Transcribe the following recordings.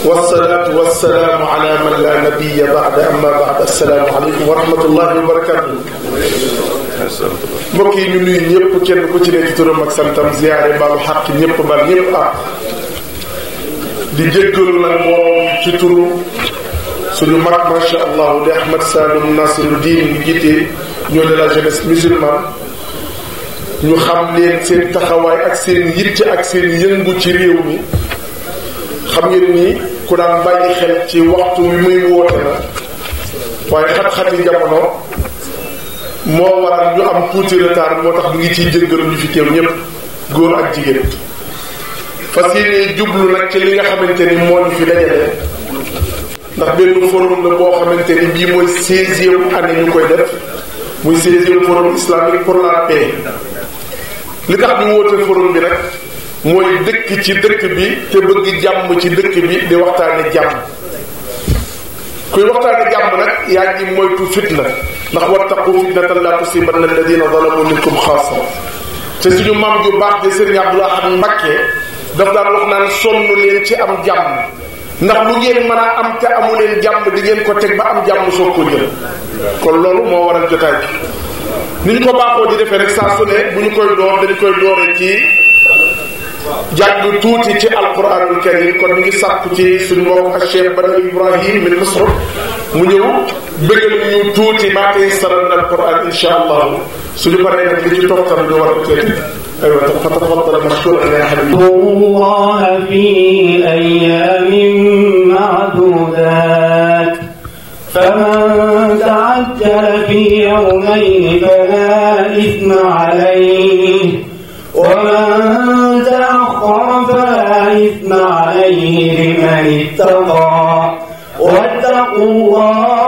والصلاة والسلام على من لا نبي بعد أما بعد السلام عليكم ورحمة الله وبركاته mbokk yi ñu nuyu ñëpp kenn ku ci nekk ci turam ak santam ziyaare baalu xaq ñëpp bal ñëpp ak di jéggalu nag moom ci turu suñu mag macha allah di Ahmed Saloum Nasiruddin ñu jiite ñoo de la jeunesse musulmane ñu xam leen seen taxawaay ak seen yitte ak seen yëngu ci réew mi xam ngeen ni ku daan bàyyi xel ci waxtu wi muy woote na waaye xat-xati jamono moo waral ñu am tuuti retard moo tax ñu ngi ciy jéggalu ñu fi teew ñëpp góor ak jigéen fas yéene jublu nag ci li nga xamante ni moo ñu fi dajale ndax benn forum la boo xamante ni bii mooy 16e année ñu koy def muy 16e forum islamique pour la paix li tax ñu woote forum bi nag mooy dëkk ci dëkk bi te bëgg jàmm ci dëkk bi di waxtaane jàmm kuy waxtaane jàmm nag yaa ngi moytu fitna ndax wattaqu fitnatan la tusibanna alladina zalamu minkum xaasa te suñu maam ju baax de Sëriñ Abdul Ahad Mbakke daf daan wax naan sonn leen ci am jàmm ndax lu ngeen mën a am te amu leen jàmm di ngeen ko teg ba am jàmm soog ko jël kon loolu moo waral jotaay bi ni ñu ko baaxoo di defee rek saa su ne bu ñu koy door dañ koy doore ci jàng tuuti ci alquranul karim kon ñu ngi sàkku ci suñu mbokk ak Cheikh Bada Ibrahim min Misr mu ñëw bëggal ñu tuuti maa koy saral alquran insha allah suñu paree nag li ci toftal ñu war a tëdd aywa fatafadal mashkuran ya habibi Allah fi ayyamin ma'dudat faman ta'ajjala fi yawmayn fala ithma alayhi ومن تأخر فلا إثم عليه لمن اتقى واتقوا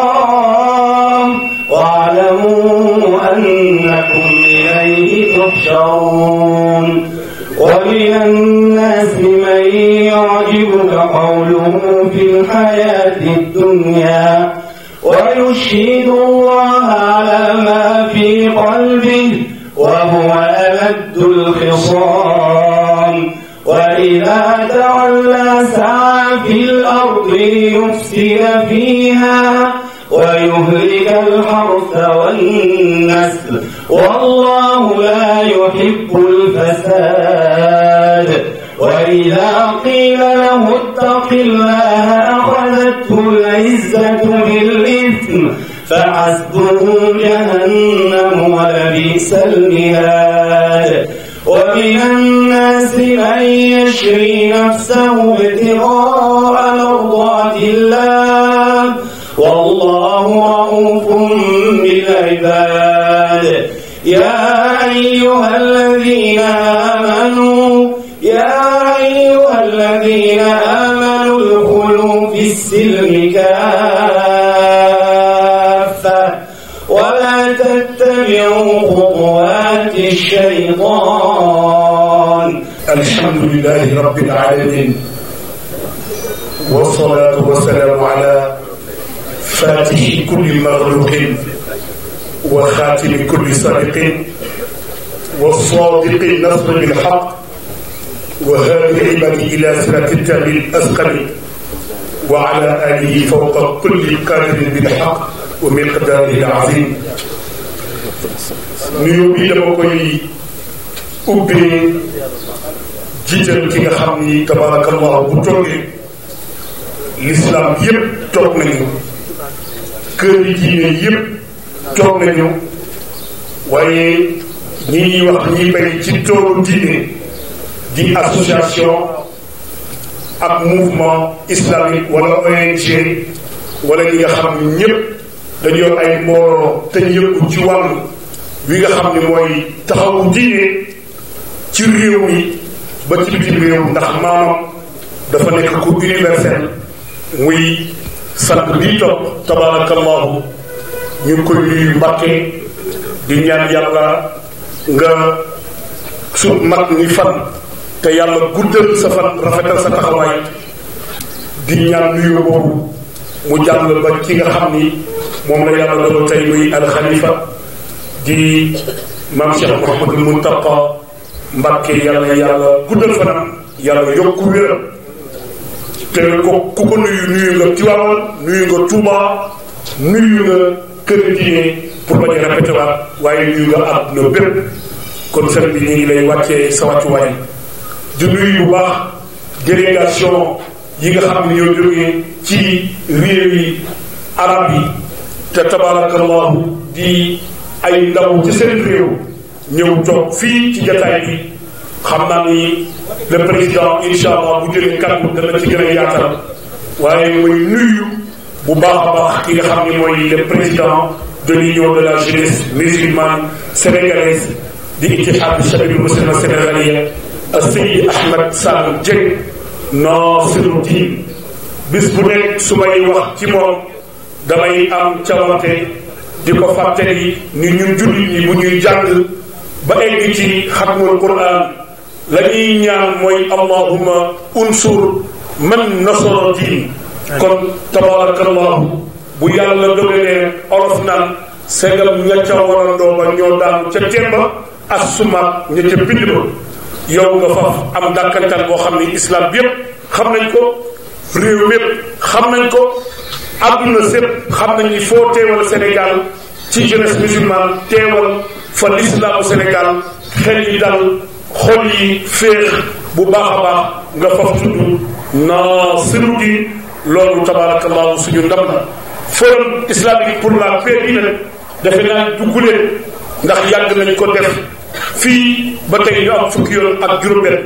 الله واعلموا أنكم إليه تحشرون ومن الناس من يعجبك قوله في الحياة الدنيا ويشهد الله على ما في قلبه وهو ألد الخصام وإذا تولى سعى في الأرض ليفسد فيها ويهلك الحرث والنسل والله لا يحب الفساد وإذا قيل له اتق الله أخذته العزة بالإثم فحسبه جهنم ولبئس المهاد ومن الناس من يشري نفسه ابتغاء مرضات الله والله رؤوف بالعباد يا أيها الذين آمنوا ادخلوا في السلم ولا تتبعوا خطوات الشيطان الحمد لله رب العالمين والصلاة والسلام على فاتح كل مغلوق وخاتم كل سابق والصادق النصر بالحق وهادي العباد إلى صراط التابع الأسقم وعلى آله فوق كل قادر بالحق ومقداره العظيم nuyoo bi dama koy ubbee jiital ki nga xam ni tabarakallah bu toogee l'islam yépp toog nañu kër yi diine yépp toog nañu waaye ñi ñuy wax ñi bay ci toolu diine di association ak mouvement islamique wala ONG wala ñi nga xam ni ñépp dañu yor ay mbooloo te ñu yëngu ci wàllu wi nga xam ne mooy taxawu diine ci réew mi ba ci bitim réew ndax maamam dafa nekk ku universel muy sant bi topp tabarakallahu ñu ngi koy nuyu Mbàkke di ñaan yàlla nga su mag ni fan te yàlla guddal sa fan rafetal sa taxawaay di ñaan nuyu boobu mu jàll ba ci nga xam ni moom la yàlla doon tey muy alxalifa di maam Cheikh Mouhamadul Muntaqa Mbàkke yàlla guddal fanam yàlla yokku wéram te ku ko nuyu nga Tiwaawan nuyu nga Touba nuyu nga kër diine pour bañ a répété waat waaye nuyu nga àdduna bépp kon sëriñ bi ñu ngi lay wàccee sa wàccuwaay di nuyu bu baax délégation yi nga xam ne ñoo jógee ci réew yi arab yi te tabarakallahu di ay ndaw ci seen réew ñëw toog fii ci jataay bi xam naa ni le président incha allah bu jëlee kàddu dana ci gën a yaatal waaye muy nuyu bu baax a baax ki nga xam ne mooy le président de l'union de la jeunesse musulmane sénégalaise di ittihad shabaab muslima sénégalais Seydi Ahmed Sall Dieng Nasiruddin bis bu nekk su may wax ci moom damay am cawarte di ko fàttali ni ñun jullit ñi bu ñuy jàng ba egg ci xatmul Qur'an la ñuy ñaan mooy allahumma unsur man nasara diin kon tabarakallahu bu yàlla dogalee olof naan segam ña ca warandoo ba ñoo daanu ca temba ak suma ña ca bind ba yow nga faf am dàkkantal boo xam ne islam bi yépp xam nañ ko réew mépp xam nañ ko àdduna sépp xam nañ ni foo teewal Sénégal ci jeunesse musulmane teewal fa l'islamu Sénégal xel yi dal xol yi féex bu baax a baax nga faf tudd Nasiruddin loolu tabarakallahu suñu ndam la forum islamique pour la paix bi nag defe naa dugguleen ndax yàgg nañ ko def fii ba tey ñu am fukki yoon ak juróom-benn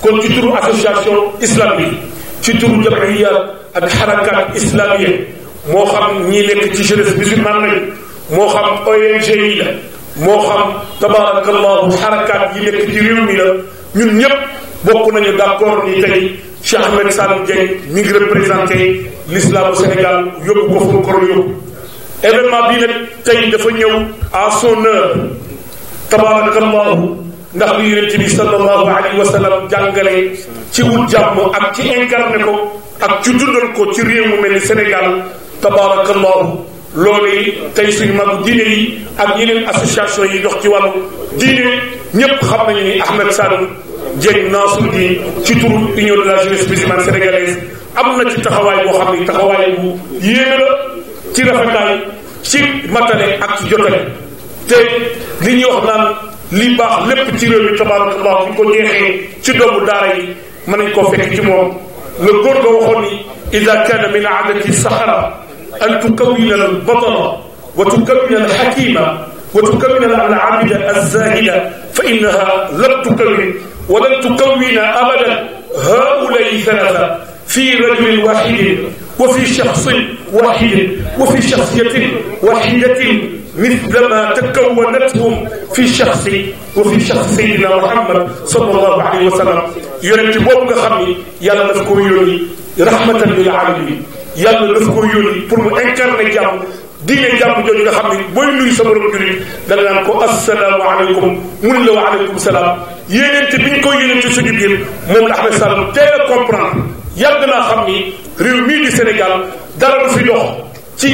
kon ci turu association islamique ci turu jam'iya ak xarakat islamiyya moo xam ñi nekk ci jeunesse musulmane lañ moo xam ONG yi la moo xam tabarakallahu xarakat yi nekk ci réew mi la ñun ñëpp bokk nañu d'accord ni tey Cheikh Ahmed Sall Dieng mi ngi représenté l'islam au Sénégal yóbbu ko fu mu ko yóbbu événement bii nag tey dafa ñëw à son heure tabarakallahu ndax li yonent bi sallallahu alayhi wa sallam jàngale ci wut jàmm ak ci incarné ko ak ci dundal ko ci réew mu mel ni Sénégal tabarakallahu loolu tey suñu mag diine yi ak yeneen association yi dox ci wàllu diine ñépp xam nañu ni Ahmed Sall Dieng Nasiruddin ci turu union de la jeunesse musulmane sénégalaise am na ci taxawaay boo xam ne taxawaay bu yéeme la ci rafetaay ci matale ak ci jotale te li ñuy wax naan li baax lépp ci réew mi tabarakallah bu ko jeexee ci doomu daara yi mën nañ koo fekk ci moom la góor ga waxoon ni ida kana min aadati sahara an tukawina al batala wa tukawina al xakima wa tukawina al abida alzahida fa innaha lam tukawin wa lan tukawina abadan haulai thalatha fi rajulin waxidin wa fi shaxsin waxidin wa fi shaxsiyatin waxidatin مثل ما تكونتهم في شخص وفي شخص سيدنا محمد صلى الله عليه وسلم يونت بوب nga xam ni yàlla daf ko yónni rahmatan lil alamin yàlla daf ko yónni pour mu incarner jàmm diine jàmm jooju nga xam ni booy nuyu sa borom julit da nga naan ko assalaamu aleykum mun la wa aleykum salaam yéeneente bi ñu koy yéeneente suñu biir moom la Ahmed Sall teel a comprendre yàgg naa xam ni réew mii di Sénégal dara du fi dox ci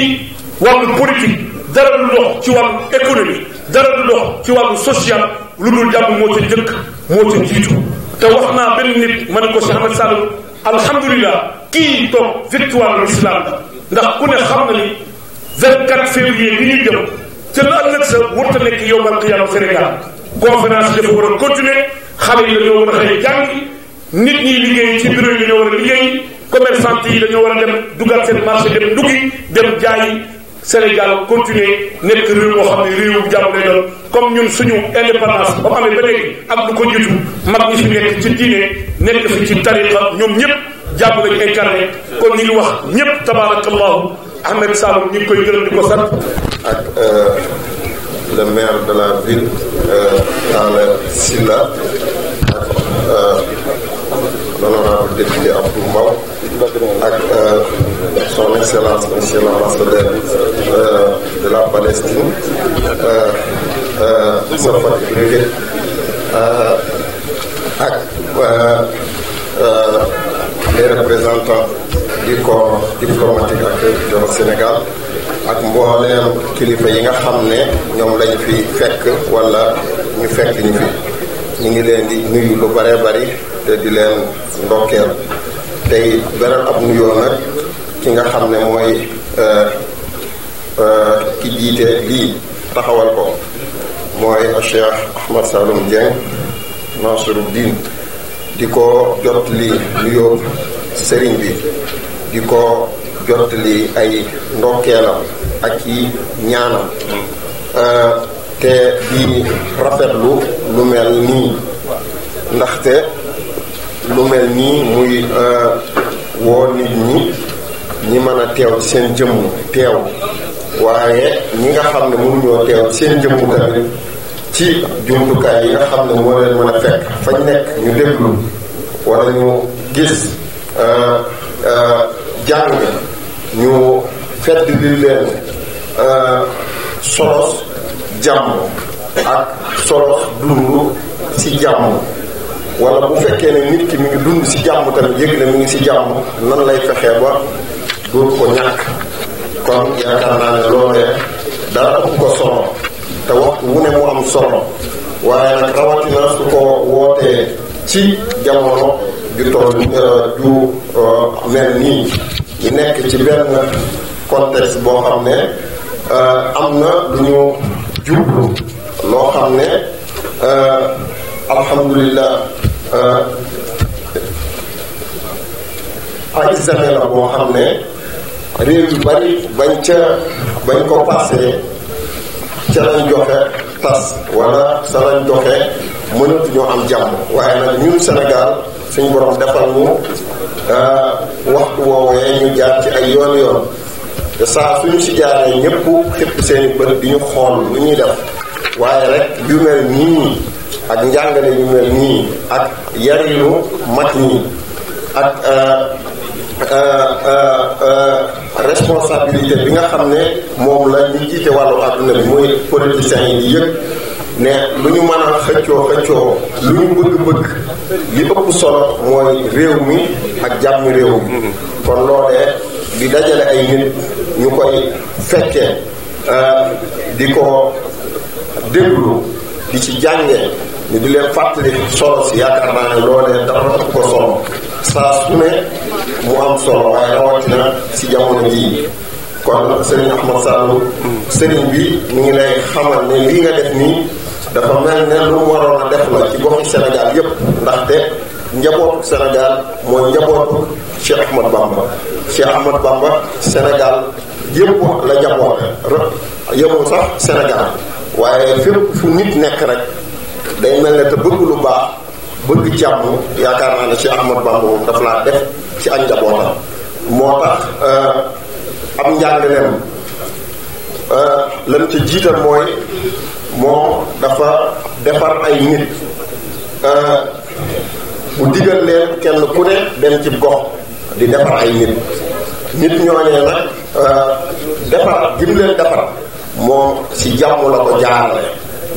wàllu politique dara du dox ci wàllu économie dara du dox ci wàllu social lu dul jàmm moo ca njëkk moo ca jiitu te wax naa benn nit ma ne ko Cheikh Ahmed Sall alhamdulilah kii toog victoire l'islam ndax ku ne xam na ni 24 février bi ñuy jëm te la ëllëg sa warta nekk yowmal qiyaama Sénégal conférence dafa war a continuer xale yi dañoo war a xëy jàngi nit ñi liggéey ci bureau yi dañoo war a liggéey commerçant yi dañoo war a dem dugal seen marché dem duggi dem jaayi Sénégal continuer nekk réew moo xam ne réewu jàmm lay doon comme ñun suñu indépendance ba mu amee ba léegi ak lu ko jiitu mag ñi fi nekk ci diine nekk fi ci tariqa ñoom ñëpp jàmm lañu incarné kon ñu ngi wax ñëpp tabarakallahu Ahmed Sall ñu ngi koy gërëm di ko sant ak le maire de la ville Talla Sylla ak l'honorable député Abdou Mbow ak son excellence monsieur l'ambassadeur de la Palestine Moustapha Ibrahim ak les représentants du corps diplomatique ak du Sénégal ak mbooleem kilifa yi nga xam ne ñoom lañu fi fekk wala ñu fekk ñu fi ñu ngi leen di nuyu lu bare bari te di leen ndokkeel tey beral ab nuyoo nag ki nga xam ne mooy ki jiite lii taxawal ko mooy Cheikh Ahmad Saloum Dieng Nasruddin di ko jot li nuyoo sëriñ bi di ko jot li ay ndokkeelam ak i ñaanam te di rafetlu lu mel nii ndaxte lu mel nii muy woo nit ñi mën a teew ci seen jëmm teew waaye ñi nga xam ne mënuñoo teew ci seen jëmm tamit ci jumtukaay yi nga xam ne moo leen mën a fekk fañ nekk ñu déglu wala ñu gis jàng ñu fedd li leen solos jàmm ak solos dund ci jàmm wala bu fekkee ne nit ki mi ngi dund ci jàmm tamit yëg ne mi ngi ci jàmm nan lay fexee ba dootu ko ñàkk kon yaakaar naa ne loolee dara ëpp ko solo te waxtu wu ne mu am solo waaye nag rawatina su ko wootee ci jamono ju toll ju mel nii ñu nekk ci benn contexte boo xam ne am na lu ñu jublu loo xam ne alhamdulilah ay examen la boo xam ne réew yu bari bañ ko passé ca lañ joxe tas wala sa lañ joxe mënatuñoo am jàmm waaye nag ñun Sénégal suñu borom defal ñu waxtu woowee ñu jaar ci ay yoon te saa suñu si jaaree ñëpp xëpp seeni bët di ñu xool lu ñuy def waaye rek yu mel nii ak njàngale yu mel nii ak yarinu mag ñi ak responsabilité bi nga xam ne moom la ñu jiite wàllu àdduna bi mooy politiciens yi yëpp ne lu ñu mën a xëccoo lu ñu bëgg li ëpp solo mooy réew mi ak jàmmi réew mi kon loolee di dajale ay nit ñu koy fekkee di ko déglu di ci jàngee ñu di leen fàttali solo si yaakaar naa ne loolee dara ëpp ko solo saa su ne mu am solo waaye rawatina si jamono jii kon Serigne Ahmad Saloum Serigne bi ñu ngi lay xamal ne lii nga def nii dafa mel ne lu mu waroon a def la ci goxi Sénégal yépp ndaxte njabootu Sénégal mooy njabootu Cheikh Ahmad Bamba Cheikh Ahmad Bamba Sénégal yépp la njaboote yemul sax Sénégal waaye fépp fu nit nekk rek day mel ne te bëgg lu baax bëgg jàmm yaakaar naa ne Cheikh Ahmad Bamba moom daf laa def ci ak njabootam moo tax am njàngaleem lan ca jiital mooy moom dafa defar ay nit bu digal leen kenn ku ne dem ci gox di defar ay nit ñooñee nag defar gim leen defar moom ci jàmm la ko jaarale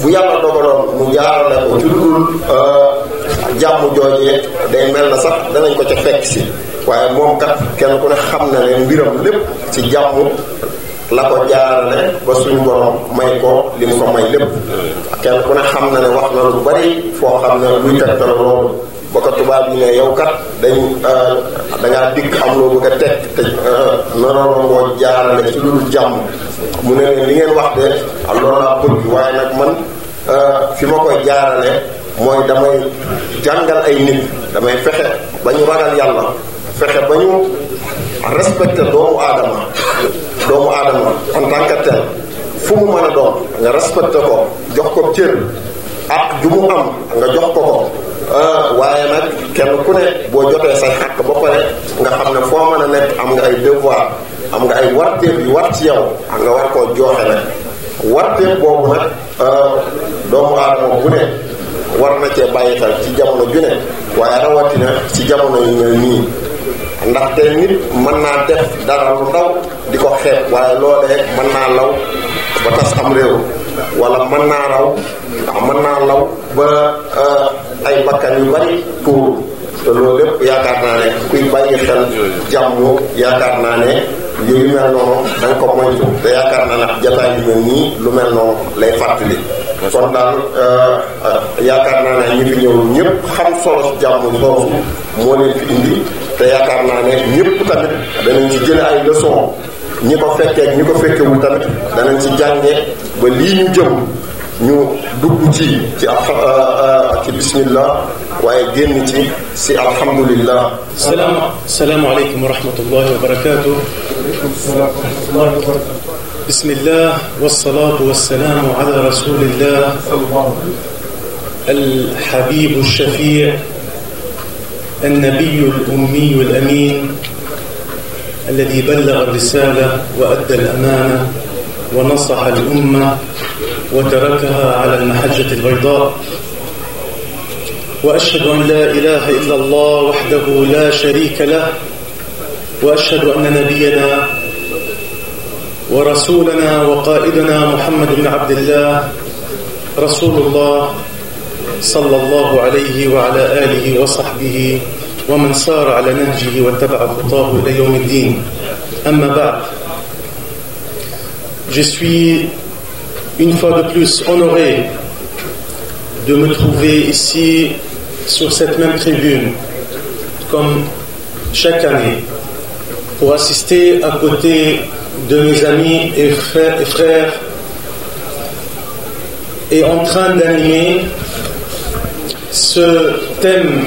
bu yàlla dogaloon mu jaarale ko ci dul jàmm joojee day mel na sax danañ ko ca fekk si waaye moom kat kenn ku ne xam na ne mbiram lépp ci jàmm la ko jaarale ba suñu borom may ko li mu ko may lépp kenn ku ne xam na ne wax na lu bari foo xam ne luy tegtal loolu ba ko tubaab yi ne yow kat dangaa dikk am loo bëgg a teg te noonu ngoo jaarale ci lu dul jàmm mu ne leen li ngeen wax de loolu laa bëgg waaye nag man fi ma koy jaarale mooy damay jàngal ay nit damay fexe ba ñu ragal yàlla fexe ba ñu respecté doomu aadama en tant que tel fu mu mën a doon nga respecté ko jox ko cër ak ju mu am nga jox ko waaye nag kenn ku ne boo jotee say xàq ba pare nga xam ne foo mën a nekk am nga ay devoir am nga ay warteef yu war ci yow nga war koo jooxe nag warteef boobu nag doomu aadama bu ne war na cee bàyyi xel ci jamono ju ne waaye rawatina ci jamono yu mel nii ndaxte nit mën naa def dara lu ndaw di ko xeeb waaye loolee mën naa law ba tas am réew wala mën naa law ba ay bakkan yu bari tuuru te loolu lépp yaakaar naa ne kuy bàyyi xel jàmm yaakaar naa ne yu mel noonu da nga ko moytu te yaakaar naa ne jataay yu mel nii lu mel noonu lay fàttali kon daal yaakaar naa ne ñi fi ñëw ñëpp xam solo jàmm soosu moo leen fi indi te yaakaar naa ne ñëpp tamit danañ ci jële ay leçon ñi ko fekkee ñi ko fekkewul tamit danañ ci jànge ba lii ñu jëm ñu dugg ci bismillah waaye génn ci alhamdulillah. salaamu aleykum wa rahmatullahi wa barakatuh. bismillah wassalatu wassalamu ala rasulillah الحبيب الشفيع النبي الأمي الأمين الذي بلغ الرسالة وأدى الأمانة ونصح الأمة وتركها على المحجة البيضاء وأشهد أن لا إله إلا الله وحده لا شريك له وأشهد أن نبينا ورسولنا وقائدنا محمد بن عبد الله رسول الله صلى الله عليه وعلى آله وصحبه ومن سار على نهجه واتبع خطاه إلى يوم الدين. أما بعد, je suis une fois de plus honoré de me trouver ici sur cette même tribune comme chaque année pour assister à côté de mes amis et frères et en train d'animer ce thème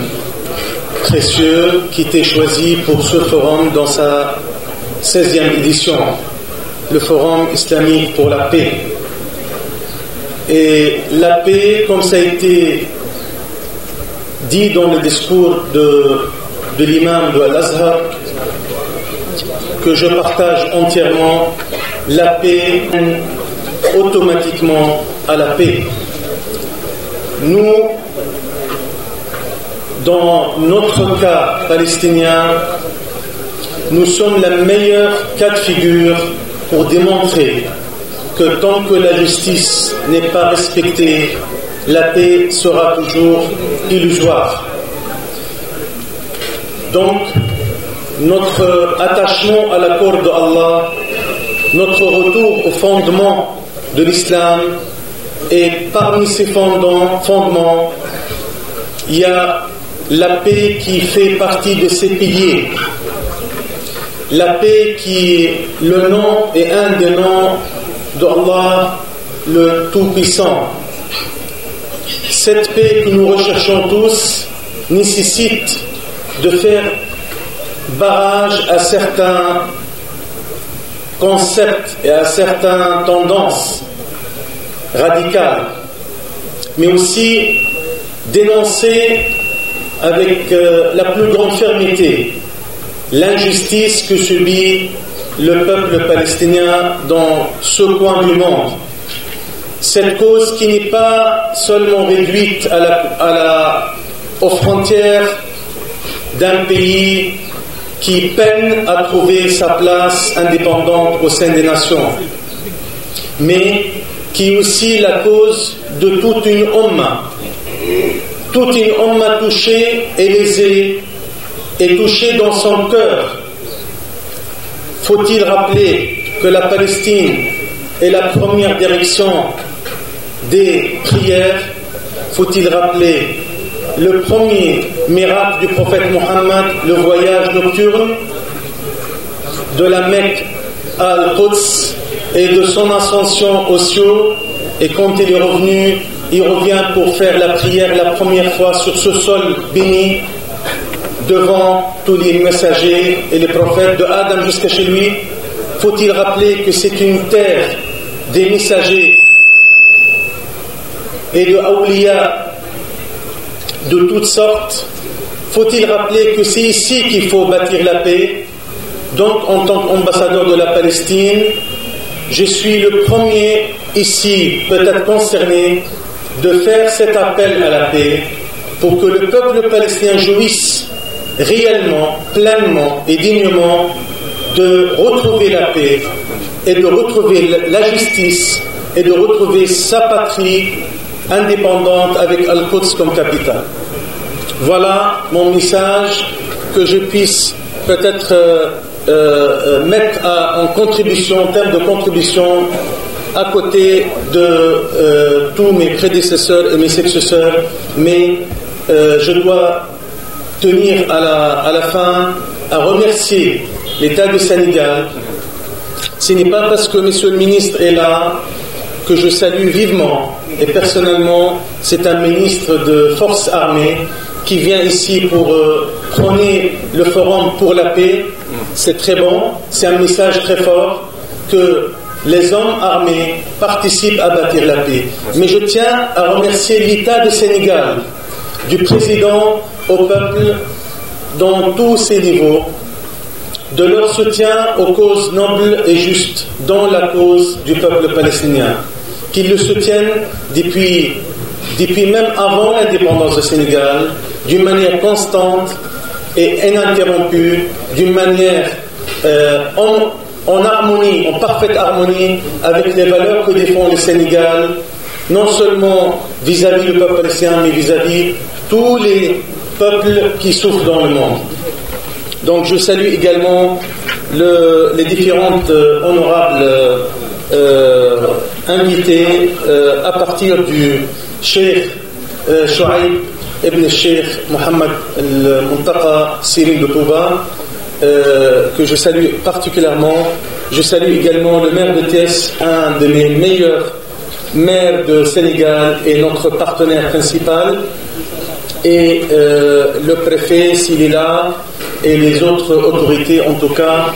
précieux qui était choisi pour ce forum dans sa 16e édition, le Forum islamique pour la paix. Et la paix, comme ça a été dit dans le discours de l'imam de Al-Azhar, que je partage entièrement, la paix mène automatiquement à la paix. Nous, dans notre cas palestinien, nous sommes la meilleure cas de figure pour démontrer que tant que la justice n'est pas respectée, la paix sera toujours illusoire. Donc, notre attachement à l'accord d'Allah, notre retour au fondement de l'islam, et parmi ces fondements, il y a la paix qui fait partie de ces piliers. La paix qui est le nom et un des noms d'Allah, le Tout-Puissant. Cette paix que nous recherchons tous nécessite de faire barrage à certains concepts et à certaines tendances radicales, mais aussi dénoncer avec la plus grande fermeté l'injustice que subit le peuple palestinien dans ce coin du monde. Cette cause qui n'est pas seulement réduite aux frontières d'un pays qui peine à trouver sa place indépendante au sein des nations, mais qui est aussi la cause de toute une umma touchée et lésée et touchée dans son cœur. Faut-il rappeler que la Palestine est la première direction des prières? Faut-il rappeler le premier miracle du prophète Mohammed, le voyage nocturne de la Mecque à Al-Quds et de son ascension aux cieux, et quand il est revenu, il revient pour faire la prière la première fois sur ce sol béni devant tous les messagers et les prophètes de Adam jusqu'à chez lui. Faut-il rappeler que c'est une terre des messagers et de awliya de toutes sortes? Faut-il rappeler que c'est ici qu'il faut bâtir la paix? Donc, en tant qu'ambassadeur de la Palestine, je suis le premier ici, peut-être concerné, de faire cet appel à la paix pour que le peuple palestinien jouisse réellement, pleinement et dignement de retrouver la paix et de retrouver la justice et de retrouver sa patrie indépendante avec Al-Quds comme capitale. Voilà mon message, que je puisse peut-être mettre en contribution, en termes de contribution, à côté de tous mes prédécesseurs et mes successeurs, mais je dois tenir à la fin à remercier l'État du Sénégal, ce n'est pas parce que Monsieur le ministre est là que je salue vivement. Et personnellement, c'est un ministre de forces armées qui vient ici pour prôner le forum pour la paix. C'est très bon, c'est un message très fort que les hommes armés participent à bâtir la paix. Mais je tiens à remercier l'État du Sénégal, du président au peuple dans tous ses niveaux, de leur soutien aux causes nobles et justes, dont la cause du peuple palestinien, qu'ils le soutiennent depuis même avant l'indépendance du Sénégal, d'une manière constante et ininterrompue, d'une manière en harmonie, en parfaite harmonie avec les valeurs que défend le Sénégal, non seulement vis-à-vis du peuple palestinien, mais vis-à-vis tous les peuples qui souffrent dans le monde. Donc je salue également les différentes honorables invités à partir du Cheikh Chouaib ibn Cheikh Mohammed al-Muntaqa Sirin de Touba, que je salue particulièrement. Je salue également le maire de Thiès, un de mes meilleurs maires de Sénégal et notre partenaire principal, et le préfet s'il est là, et les autres autorités en tout cas,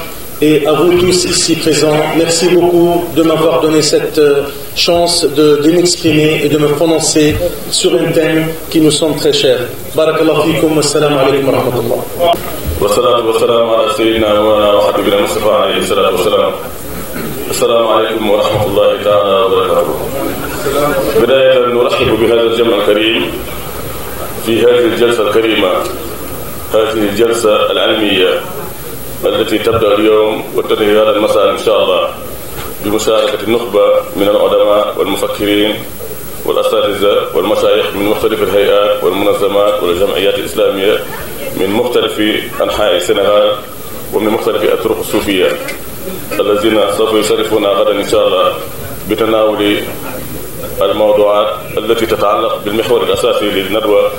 et à vous tous ici présents, merci beaucoup de m'avoir donné cette chance de m'exprimer et de me prononcer sur un thème qui nous semble très cher. Barakallahu fikum wa assalamu alaykum wa rahmatullah. والصلاة والسلام على سيدنا وحبيبنا المصطفى عليه الصلاة والسلام. السلام عليكم ورحمة الله تعالى وبركاته. بداية نرحب بهذا الجمع الكريم في هذه الجلسة الكريمة، هذه الجلسة العلمية التي تبدأ اليوم وتنتهي هذا المساء إن شاء الله بمشاركة النخبة من العلماء والمفكرين والأساتذة والمشايخ من مختلف الهيئات والمنظمات والجمعيات الإسلامية من مختلف أنحاء السنغال ومن مختلف الطرق الصوفية الذين سوف يشرفونا غدا إن شاء الله بتناول الموضوعات التي تتعلق بالمحور الأساسي للندوة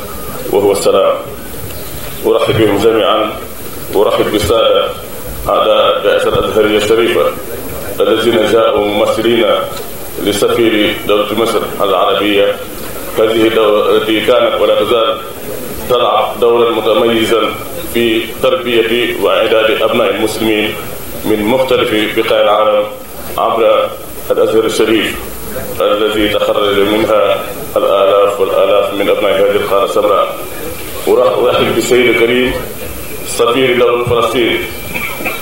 وهو السلام. أرحب بهم جميعا، وأرحب بالسادة أعضاء البعثة الأزهرية الشريفة الذين جاءوا ممثلين لسفير دولة مصر العربية، هذه الدولة التي كانت ولا تزال تلعب دورا متميزا في تربية وإعداد أبناء المسلمين من مختلف بقاع العالم عبر الأزهر الشريف الذي تخرج منها الآلاف والآلاف من أبناء هذه القارة السمراء. أرحب بالسيد الكريم سفير دولة فلسطين،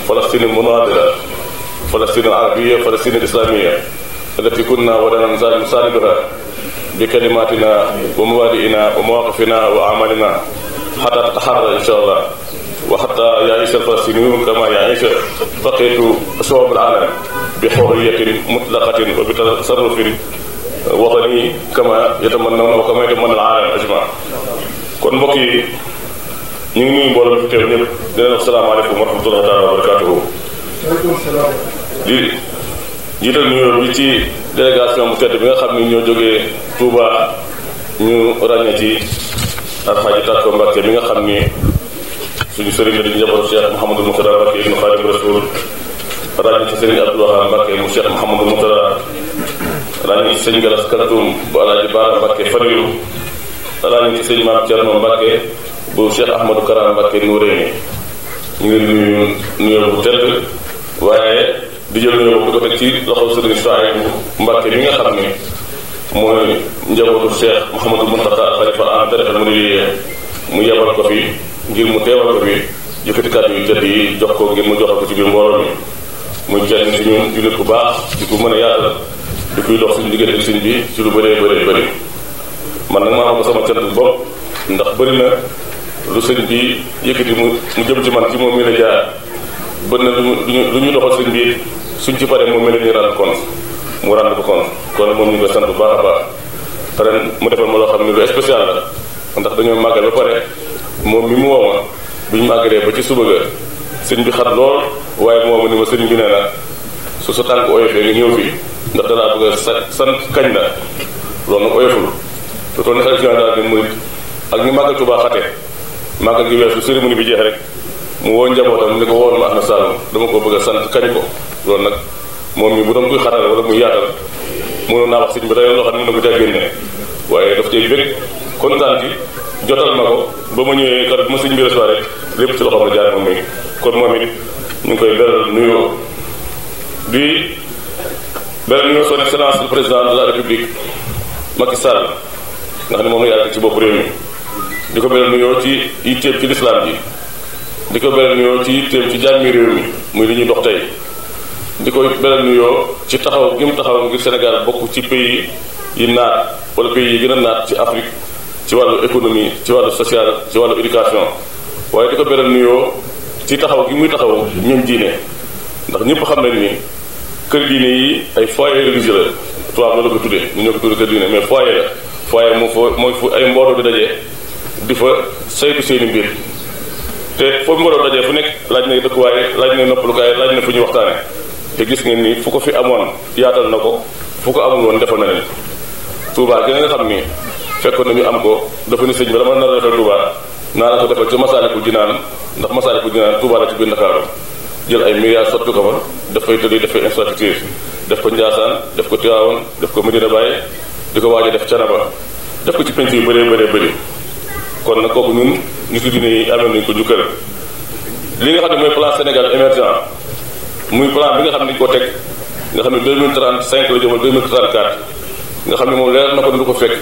فلسطين المناضلة، فلسطين العربية، فلسطين الإسلامية التي كنا ولا نزال نساندها بكلماتنا ومبادئنا ومواقفنا وأعمالنا حتى تتحرر إن شاء الله، وحتى يعيش الفلسطينيون كما يعيش بقية شعوب العالم بحرية مطلقة وبتصرف وطني كما يتمنون وكما يتمنى العالم أجمع. kon mbokk yi ñu ngi nuyu mbooloo fi teew ñëpp di leen wax salaamaaleykum wa rahmatullahi taala wa barakatuhu. di jiital nuyoo bi ci délégation bu tedd bi nga xam ni ñoo jógee Touba, ñu ràññee ci Alxaaji Tàkko Mbàkke mi nga xam ni suñu sëriñ la di njabootu Cheikh Mouhamadou Mourtada Mbàkke ibnu Xaadimu Rasuul, ràññee ci sëriñ Abdou Wahab Mbàkke mu Cheikh Mouhamadou Mourtada, ràññee ci sëriñ Galas Kaltum bu Alaaji Baara Mbàkke Farilu, ràññee ci sëriñ Maam Cerno Mbàkke bu Cheikh Ahmadou Kara Mbàkke Nuuréeni. ñu ngi nuyu nuyoo bu tedd, waaye di jël nuyoo bu ko teg ci loxo sëriñ Souhaïbou Mbàkke mi nga xam ni mooy njabootu Cheikh Mouhamadou Mountakha xalifa am tarixal muridiyya, mu yebal ko fi ngir mu teewal ko fi yëkkati kàddu yu tedd yi jox ko ngir mu joxal ko ci biir mbooloo mi. muy kenn ci ñun jullit bu baax di ko mën a yaatal di kuy dox suñu diggante sëñ bi ci lu bëree bëri. man nag maa ko sama cant bopp, ndax bëri na lu sëñ bi yëkkati mu jëm ci man ci moom mi la jaar, bëri na lu ñu doxal sëñ bi suñ ci paree moom mi la ñuy rendre compte mu rendre ko compte. kon moom ñu ngi koy sant bu baax a baax. ren mu defal ma loo xam ne lu spécial la, ndax dañoo màggal ba pare moom mi mu woo ma bi ñu màggalee ba ci suba ga sëñ bi xat lool, waaye moo ma ni ma sëñ bi nee na su sa tànk oyofee nga ñëw fii ndax danaa bëgg a sant kañ la. loolu nag oyoful te toll ni xalifa général des mourides ak ñu màggal Tuubaa xate màggal gi weesu cérémonie bi jeex rek mu woo njabootam ni ko wool ma Ahmed Saloum dama ko bëgg a sant kañ ko loolu nag moom mi bu doon kuy xatal wala muy yaatal mënoon naa wax sëñ bi day loo xam ne mën na ko caa génne waaye daf cay bëgg kontaan ci jotal ma ko ba ma ñëwee kat bu ma sëñ bi recevoir rek lépp ci loxoom la jaar moom mi kon moom it ñu ngi koy beral nuyoo di beral nuyoo son excellence le président de la république Macky Sall nga xam ne moom la yàgg ci bopp réew mi di ko beral nuyoo ci yitteem ci lislaam ji di ko beral nuyoo ci yitteem ci jàmmi réew mi muy li ñuy dox tey di ko beral nuyoo ci taxaw gi mu taxaw ngir Sénégal bokk ci pays yi naat wala pays yi gën a naat ci Afrique ci wàllu économie ci wàllu social ci wàllu éducation waaye di ko beral nuyoo ci taxaw gi muy taxaw ñoom diine ndax ñëpp xam nañ ni kër diine yi ay foyer religieux la tubaab la ko tuddee ñu ñoo ko tuddee kër diine mais foyer la foyer mooy fu ay mbooloo di dajee di fa saytu seeni mbir te foofu mbooloo dajee fu nekk laaj na dëkkuwaay laaj na noppalukaay laaj na fu ñuy waxtaane te gis ngeen ni fu ko fi amoon yaatal na ko fu ko amul woon defal na leen Touba gi nga xam ni fekkoon nañu am ko dafa ni sëñ bi dama nar a defal Touba naa la ko defal ci Masaalikul Jinaan ndax Masaalikul Jinaan Touba la ci biir Ndakaaru jël ay milliards sotti ko fa daf koy tëddi daf koy infrastructure def ko Njaasaan def ko Tiwaawan def ko Medina Baye di ko waaj a def Canaba def ko ci penc yu bëree bëri kon nag kooku ñun nitu diine yi amee nañu ko jukkal li nga xam ne mooy plan Sénégal émergent muy plan bi nga xam ne dañu ko teg nga xam ne 2035 la jëmal 2034 nga xam ne moom leer na ko du ko fekk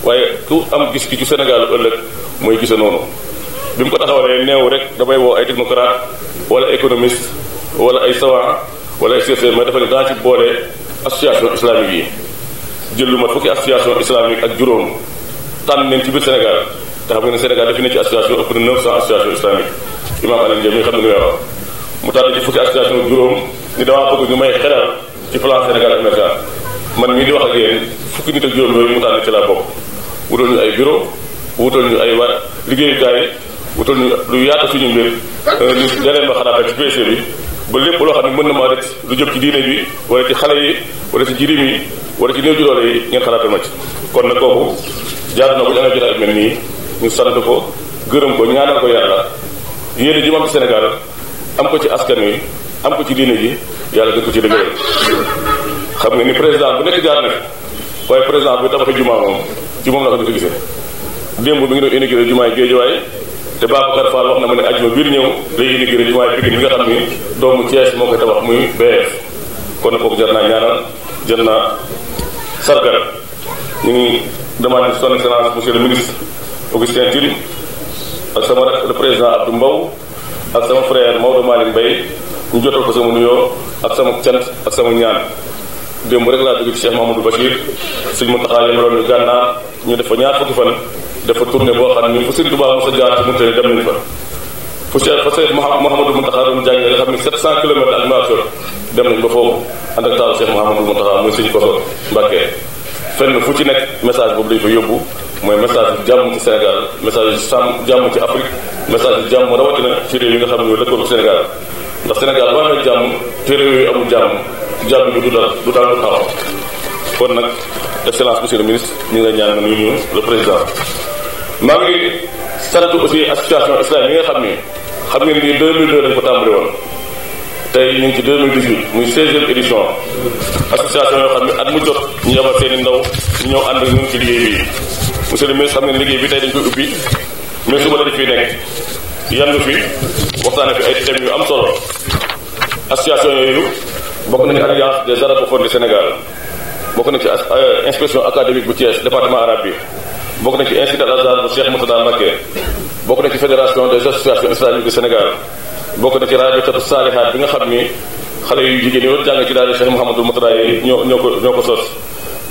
waaye ku am gis ki ci Sénégal ëllëg mooy gisa noonu bi mu ko taxawalee neew rek damay woo ay technocrate wala économiste wala ay savant wala ay chercheur mais dafa ne daa ci boole association islamique yi jël lu mat fukki association islamique ak juróom tànn leen ci biir Sénégal te xam nga ne Sénégal dafi ne ci association ëpp na 900 association islamique imam Alioune Ndiaye mi nga xam ne nu wax mu tànn ci fukki association ak juróom ni damaa bëgg ñu may xelal ci plan Sénégal émergent man mii di wax ak yéen fukki nit ak juróom yooyu mu tànn ci laa bokk wutal ñu ay bureau wutal ñu ay liggéeyukaay wutal ñu lu yaatu suñu mbir ñu jaleen ma xalaat ci PC bi ba lépp loo xam ne mën na maa rek lu jëm ci diine bi wala ci xale yi wala ci jirim yi wala ci néew ji doole yi ngeen xalaatal ma ci kon nag kooku jaar na bu ñu amee jotaay mel nii ñu sant ko gërëm ko ñaanal ko yàlla yéene ji mu am ci Sénégal am ko ci askan wi am ko ci diine ji yàlla gën ko ci dëgëral xam nga ni président bu nekk jaar na fi waaye président bu tabaxi jumaa moom ci moom la ko di ko gisee démb mi ngi doon inauguré jumaay Géejawaay te Babacar Fall wax na ma ne ajuma biir ñëw day inauguré jumaay Pikine bi nga xam ni doomu Thiès moo koy tabax muy BF kon nag kooku jar naa ñaanal jar naa sargal ñu ngi demande son excellence monsieur le ministre Augustin Tine ak sama rak le président Abdou Mbow ak sama frère Maodo Malick Mbaye ñu jotal ko sama nuyoo ak sama cant ak sama ñaan démb rek laa jóge ci Cheikh Mahamadou Bachir sëñ Mountakha yemaloon ñu Gànnaar ñu def fa ñaar fukki fan def fa tournée boo xam ne fu sëñ Touba mos a jaar ci Mountakha dem nañ fa fu Cheikh Mouhamadou Mountakha doon jàngee nga xam ne 700 kilomètres ak Nouakchott dem nañ ba foofu ànd ak taalu Cheikh Mouhamadou Mountakha muy sëñ Koso Mbàkke fenn fu ci nekk message boobu dañ fa yóbbu mooy message jàmm ci Sénégal message jàmm ci Afrique message jàmm rawatina ci réew yi nga xam ne ñoo lëkkaloo Sénégal ndax Sénégal boo amee jàmm te réew yooyu amul jàmm bi du dal taxaw kon nag excellence monsieur le ministre ñu ngi lay ñaan nga nuyu le président maa ngi sant aussi association islam yi nga xam ngeen ni 2002 lañ ko tàmbali woon tey ñu ngi ci 2018 muy 16e édition association yoo xam ne at mu jot ñu yabal seen i ndaw ñu ñëw ànd ak ñun ci liggéey bi monsieur le ministre xam ngeen liggéey bi tey dañ koy ubbi mais suba la dañ fiy nekk yandu fi waxtaane fi ay thèmes yu am solo association yooyu bokk na ci alliance des arabophones du Sénégal bokk na ci inspection académique bu Thiès département arabe bi bokk na ci institut Al-Azhar bu Cheikh Moutada Mbacké bokk na ci fédération des associations islamiques du Sénégal bokk na ci rabitatu saalihaat bi nga xam ni xale yu jigéen yoo jàng ci daal Cheikh Mouhamadou Moutada yi ñoo ko sos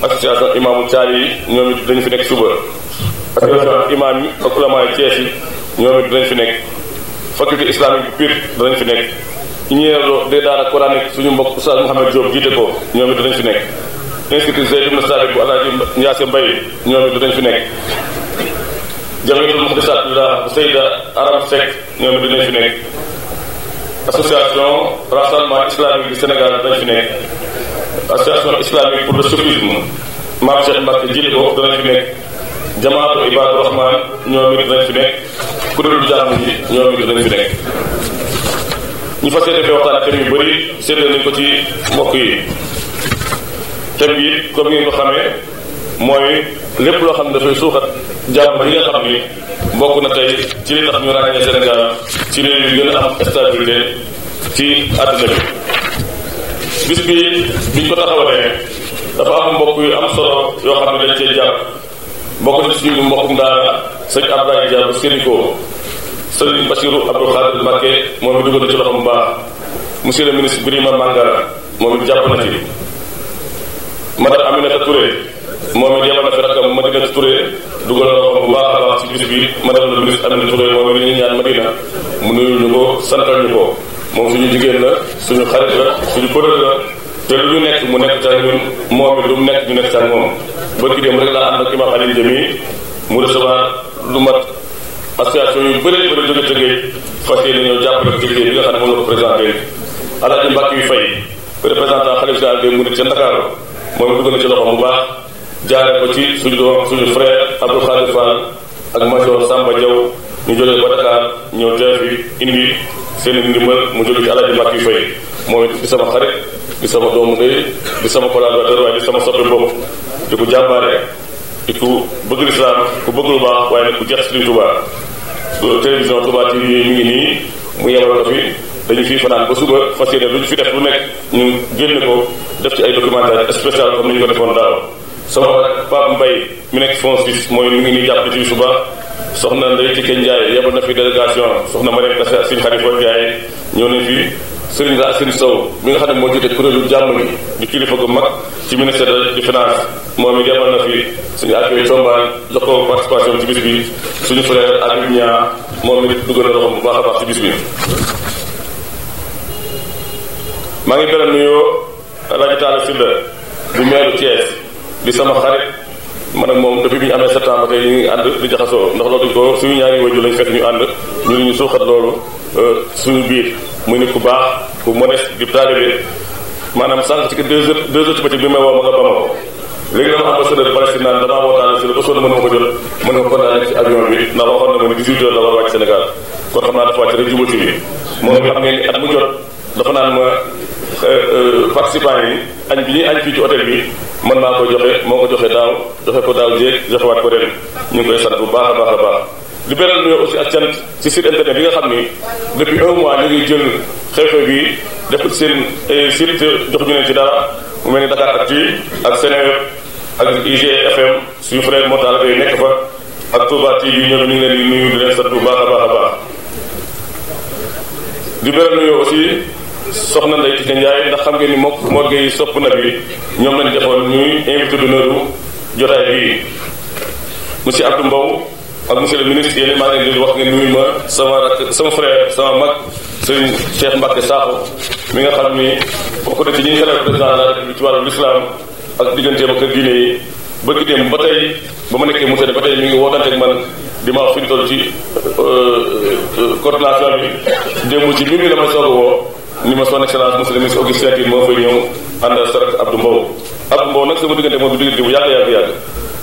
association imaamu Thiali yi ñoom it dañu fi nekk suba association imam yi ak ulama yi Thiès yi ñoom it dinañ fi nekk faculté islamique bu Pire danañ fi nekk ñeero des daara coranique suñu mbokk Oustaz Mouhamed Diop jiite ko ñoom it dinañ fi nekk institut Zayd ibn Sabit bu Alaaji Ndiasse Mbaye ñoom it dinañ fi nekk jamiyatul muqaddisatillah bu Seyda Aram Seck ñoom it dinañ fi nekk association rassemblement islamique du Sénégal dinañ fi nekk association islamique pour le soufisme Mame Cheikh Mbacke jiite ko danañ fi nekk jamaatu Ibadu Rahman ñoom it dinañ fi nekk kuréelu jàmm ji ñoom it dinañ fi nekk ñu fas yéene fee waxtaan thème yu bëri seetlu nañ ko ci mbokk yi. thème bi comme ni nga ko xamee mooy lépp loo xam ne dafay suuxat jàmm yi nga xam ni bokk na tey ci li tax ñu ràññee Sénégal ci réew yi gën a am stabilité ci àdduna bi. bis bi biñ ko taxawalee dafa am mbokk yu am solo yoo xam ne dañ cee jàpp bokk na ci suñu mbokkum daara sëñ Abdoulaye Dia bu Sénico sëñ Bassirou Abdou Khadir Mbacké moom it dugal na ci loxo bu baax monsieur le ministre Birima Mangara moom it jàpp na ci madame Aminata Touré moom it yebal na fi rakam Madina Touré dugal na loxo bu baax a baax ci bis bi madame le ministre Aminata Touré moom it ñu ñaan Madina mu nuyu ñu ko santal ñu ko moom suñu jigéen la suñu xarit la suñu kuréel la te lu ñu nekk mu nekk ca ñun moom it lu mu nekk ñu nekk ca moom bërki dem rek laa ànd ak imam Alioune Jami mu recevoir lu mat association yu bëri bëri jóge jógee fas yéene ñëw jàppale ci liggéey bi nga xam ne moom la ko présenté Alaaji Mbàkke yu fay représentant xalif général des mourides ca Ndakaaru moom it dugg na ci loxo bu baax jaare ko ci suñu doom suñu frère Abdou Khadir Fall ak major Samba Diaw ñu jógee ba Dakar ñëw teew fi indi seen ndimbal mu jóge ci Alaaji Mbàkke yu fay moom it di sama xarit di sama doomu ndey di sama collaborateur waaye di sama soppe bopp di ko jàmbaare di ku bëgg lislaam ku bëgg lu baax waaye nag ku jeex Sëriñ Touba télévision Touba TV mi ngi nii mu yebal ko fi dañu fii fanaan ba suba fas yéene lu ñu fi def lu nekk ñu génne ko def ci ay documentaire spécial comme ni ñu ko defoon daaw sama Pape Mbaye mi nekk fond suisse mooy mi ngi nii jàpp ci suba soxna Ndeye Tické Ndiaye yebal na fi délégation soxna Mariam Kassé ak Sëriñ Khalifa Ndiaye ñëw nañ fi Serigne Racine Sow mi nga xam ne moo jiite kuréelu jàmm gi di kilifa gu mag ci ministère de finance moom it yebal na fi suñu accueil tombaan jox ko participation ci bis bi suñu frère Habib Niang moom it dugal na loxoom bu baax a baax ci bis bi. maa ngi beral nuyoo Alaaji Talla Sylla du maire Thiès di sama xarit man ak moom depuis bi ñu amee septembre tey ñu ngi ànd di jaxasoo ndax loolu dañ ko suñu ñaari wajur lañ fekk ñu ànd ñu suuxat loolu suñu biir muy nit ku baax ku modeste di taalibe maanaam sànq ci 2 heures ci bëccëg bi may woo ma nga Bamako léegi dama ambassadeur Palestine naan damaa woo Talla Sylla ba sonn mën ma ko jot mën nga ko daane ci avion bi ndax waxoon na ma ni 18 heures la war a wàcc Sénégal kon xam naa dafa wàcc rek jubal ci bi moom bi xam ngeen ni at mu jot dafa naan ma participants yi añ bi ñuy añ fii ci hôtel bi mën naa ko joxe moo ko joxe daaw joxe ko daaw jéeg joxewaat ko ren ñu ngi koy sant bu baax a baax a baax di beral nuyoo aussi ak cant ci site internet bi nga xam ni depuis 1 mois ñu ngi jël xew-xew bi def ko ci seen site jox ñu leen ci dara mu mel ni Dakaractu ak Seneweb ak IGFM suñu frère Mortala Gueye nekk fa ak Touba TV ñoom ñu ngi leen di nuyu di leen sant bu baax a baax a baax di beral nuyoo aussi soxna Ndeye Tické Ndiaye ndax xam ngeen ni mook Mor Gueye sopp na bi ñoom lañ defoon ñuy invité d'honneur jotaay bii monsieur Abdou Mbow ak monsieur le ministre yéen maa ngi leen di wax ngeen nuyu ma sama rak sama frère sama mag sëñ Cheikh Mbacke Sakho mi nga xam ni bokk na ci ñi nga xam président de la République ci wàllu l'islam ak digganteem ak kër diine yi bëgg dem ba tey ba ma nekkee Mauritanie ba tey mi ngi wootante ak man di ma wax fi ñu toll ci coordination bi démb ci minuit la may soog a woo ni ma son excellence monsieur le ministre Augustin Tine moo fay ñëw ànd ak sarak Abdou Mbow Abdou Mbow nag sama diggante moom bi diggante bu yàgg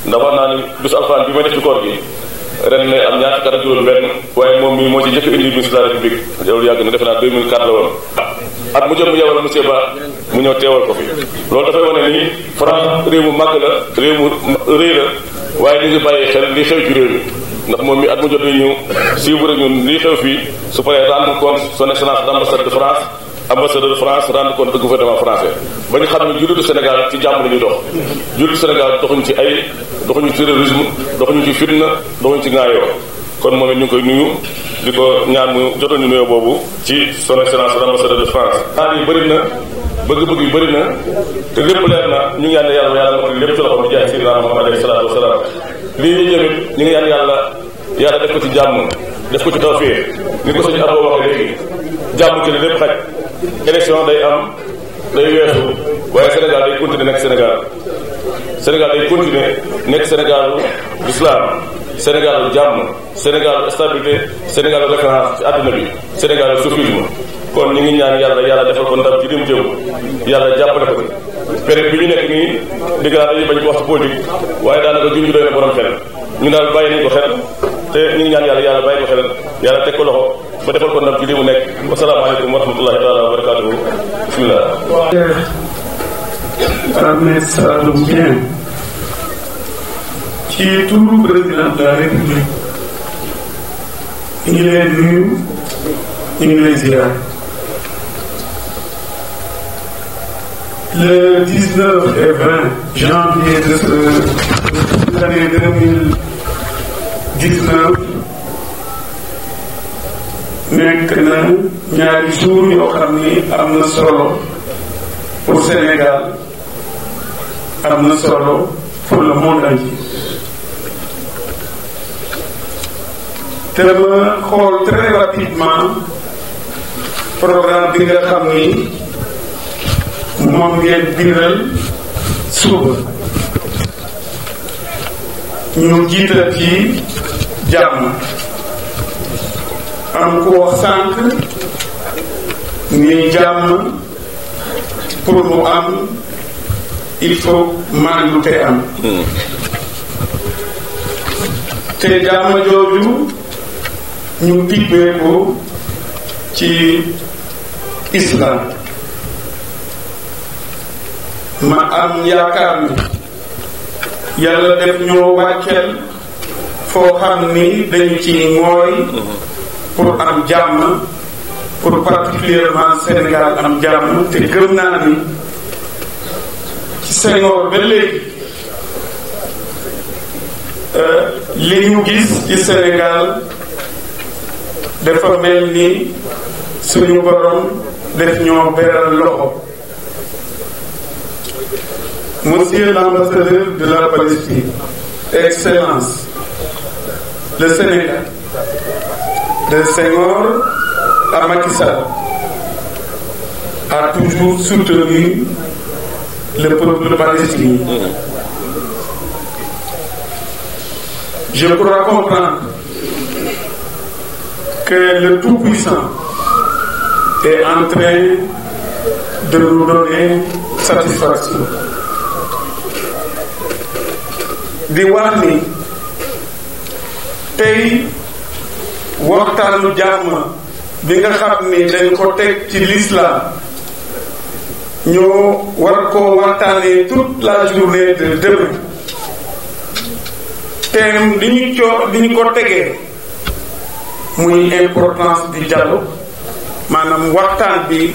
ndax wax naa ni bisu alxuraan bi may def ci koor gi ren ne am ñaar fukki at ak juróom benn waaye moom mi moo ci njëkk indi ministre de la république loolu yàgg na defe naa 2004 la woon at mu jot mu yebal monsieur Ba mu ñëw teewal ko fi loolu dafay wane ni France réew mu màgg la réew mu rëy la waaye ñu ngi bàyyi xel li xew ci réew mi ndax moom mi at mu jot ñu ñëw suivre ñun lii xew fii su paree rendre compte son excellence d'ambassade de France ambassadeur de France rendre compte du gouvernement français ba ñu xam ne jullitu Sénégal ci jàmm la ñuy dox jullitu Sénégal doxuñu ci ay doxuñu ci terrorisme doxuñu ci fitna doxuñu ci ngaayoo kon moom it ñu ngi koy nuyu di ko ñaan mu jotoon ñu nuyoo boobu ci son excellence l'ambassadeur de France xaar yi bëri na bëgg-bëgg yi bëri na te lépp leer na ñu ngi ñaan yàlla mot lépp ci loxo bi jaay Seydina Muhammad alayhi salaatu wa salaam lii ñu jëmit ñu ngi ñaan yàlla def ko ci jàmm def ko ci tawfiq ni ko suñu aboo waxee léegi jàmm ci la lépp xaj élection day am day weesu waaye Sénégal day continuer nekk Sénégal day continuer nekk Sénégalu l'islam Sénégalu jàmm Sénégalu stabilité Sénégalu référence ci àdduna bi Sénégalu soufisme kon ñu ngi ñaan yàlla defal ko ndam ci dim jëm yàlla jàppale ko période bi ñu nekk nii dëgg laa dañuy bañ ko wax ci politique waaye daanaka junj doy na borom xel ñu daal bàyyi nañ ko xel te ñu ngi ñaan yàlla bàyyi ko xel yàlla teg ko loxo ba defal ko ndam ci li mu nekk wasalaamaaleykum wa rahmatullahi taala wa barakatuhu bismillah. Ahmed Saloum Dieng ci turu président de la République ñu ngi leen nuyu ñu ngi leen ziar. Le 19 et 20 janvier de l'année 2019 nekk na ñaari jours yoo xam ni am na solo pour Sénégal am na solo pour le monde entier. te ma xool très rapidement programme bi nga xam ni moom ngeen biral suba ñu jiital ci jàmm. am ku wax sànq ni jàmm pour mu am il faut maandute am te jàmm jooju ñu tibbee ko ci islam. ma am yaakaar ni yàlla def ñoo wàcceel foo xam ni dañu ci mooy pour am jàmm pour particulièrement Sénégal am jàmm te gëm naa ni ci Senghor ba léegi li ñu gis ci Sénégal dafa mel ni suñu borom def ñoo beral loxo. Monsieur l'ambassadeur de la Palestine, Excellence, le Sénégal, de Senghor à Macky Sall, a toujours soutenu le peuple palestinien. Je crois comprendre que le Tout-Puissant est en train de nous donner satisfaction. di wax ni tey waxtaanu jàmm bi nga xam ni dañ ko teg ci l'islam ñoo war koo waxtaanee toute la journée de demain thème li ñu ko tegee muy importance du dialogue maanaam waxtaan bi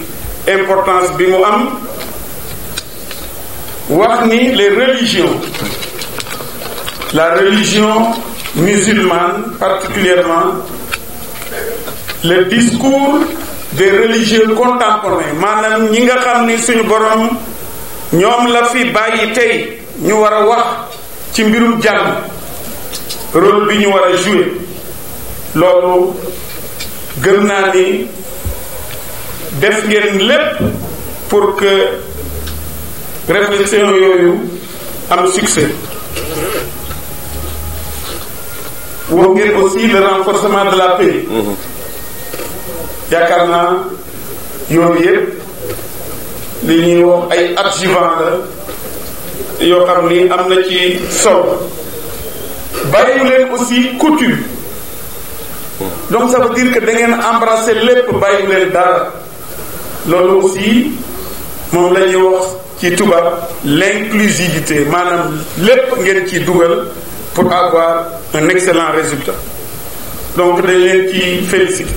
importance bi mu am wax ni les religions, la religion musulmane particulièrement, le discours des religieux contemporains maanaam ñi nga xam ni suñu borom ñoom la fi bàyyi tey ñu war a wax ci mbirum jàmm rôle bi ñu war a jouer loolu gëm naa ni def ngeen lépp pour que réflexion yooyu am succès. wax ngeen aussi le renforcement de la paix. yaakaar naa yooyu yëpp li ñuy wax ay adjuvants la yoo xam ni am na ci solo. bàyyi leen aussi coutume donc ça veut dire que da ngeen embrasser lépp bàyyi leen dara loolu aussi moom la ñuy wax ci tubaab l'inclusivité maanaam lépp ngeen ci dugal pour avoir un excellent résultat donc dañ leen ci féliciter.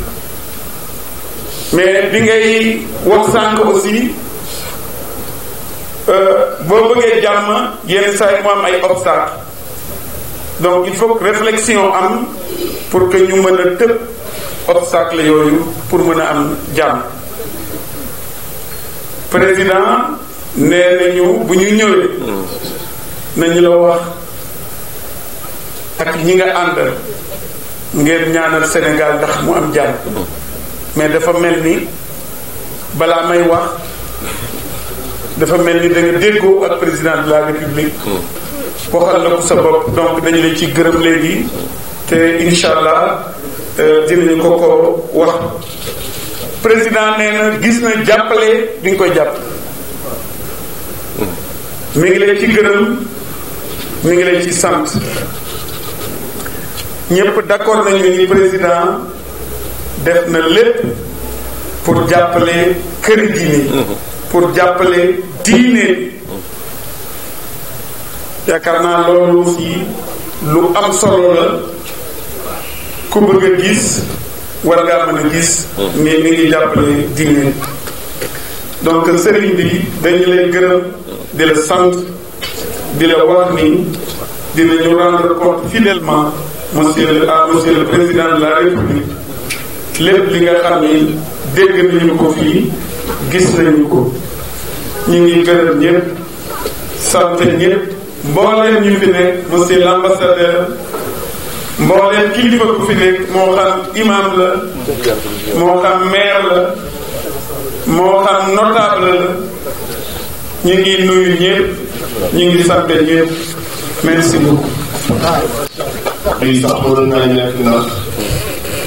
mais bi ngay wax sànq aussi boo bëggee jàmm yenn saa yi mu am ay obstacles donc il faut que réflexion am pour que ñu mën a tëb obstacle yooyu pour mën a am jàmm. président nee nañu bu ñu ñëwee nañu la wax ak ñi nga àndal ngeen ñaanal Sénégal ndax mu am jàmm. mais dafa mel ni balaa may wax dafa mel ni da nga déggoo ak président de la République waxal la ko sa bopp donc dañu la ci gërëm léegi te incha allah dinañu ko wax. président nee na gis na jàppale bi nga koy jàpp mi ngi lay ci gërëm mi ngi lay ci sant ñëpp d'accord nañu ni président def na lépp pour jàppale kër diine pour jàppale diine yaakaar naa loolu aussi lu am solo la ku bëgg a gis war ngaa mën a gis ni mi ngi jàppale diine donc sëriñ bi dañu lay gërëm di la sant di la wax ni dinañu rendre compte fidèlement monsieur le président de la république lépp li nga xam ni dégg nañu ko fii gis nañu ko ñu ngi gërëm ñëpp sant ñëpp mbooleem ñu fi nekk monsieur l'ambassadeur mbooleem kilifa ku fi nekk moo xam imam la moo xam maire la moo xam notable la ñu ngi nuyu ñëpp ñu ngi sant ñëpp merci beaucoup. lii sax waroon naa ñàkk ndax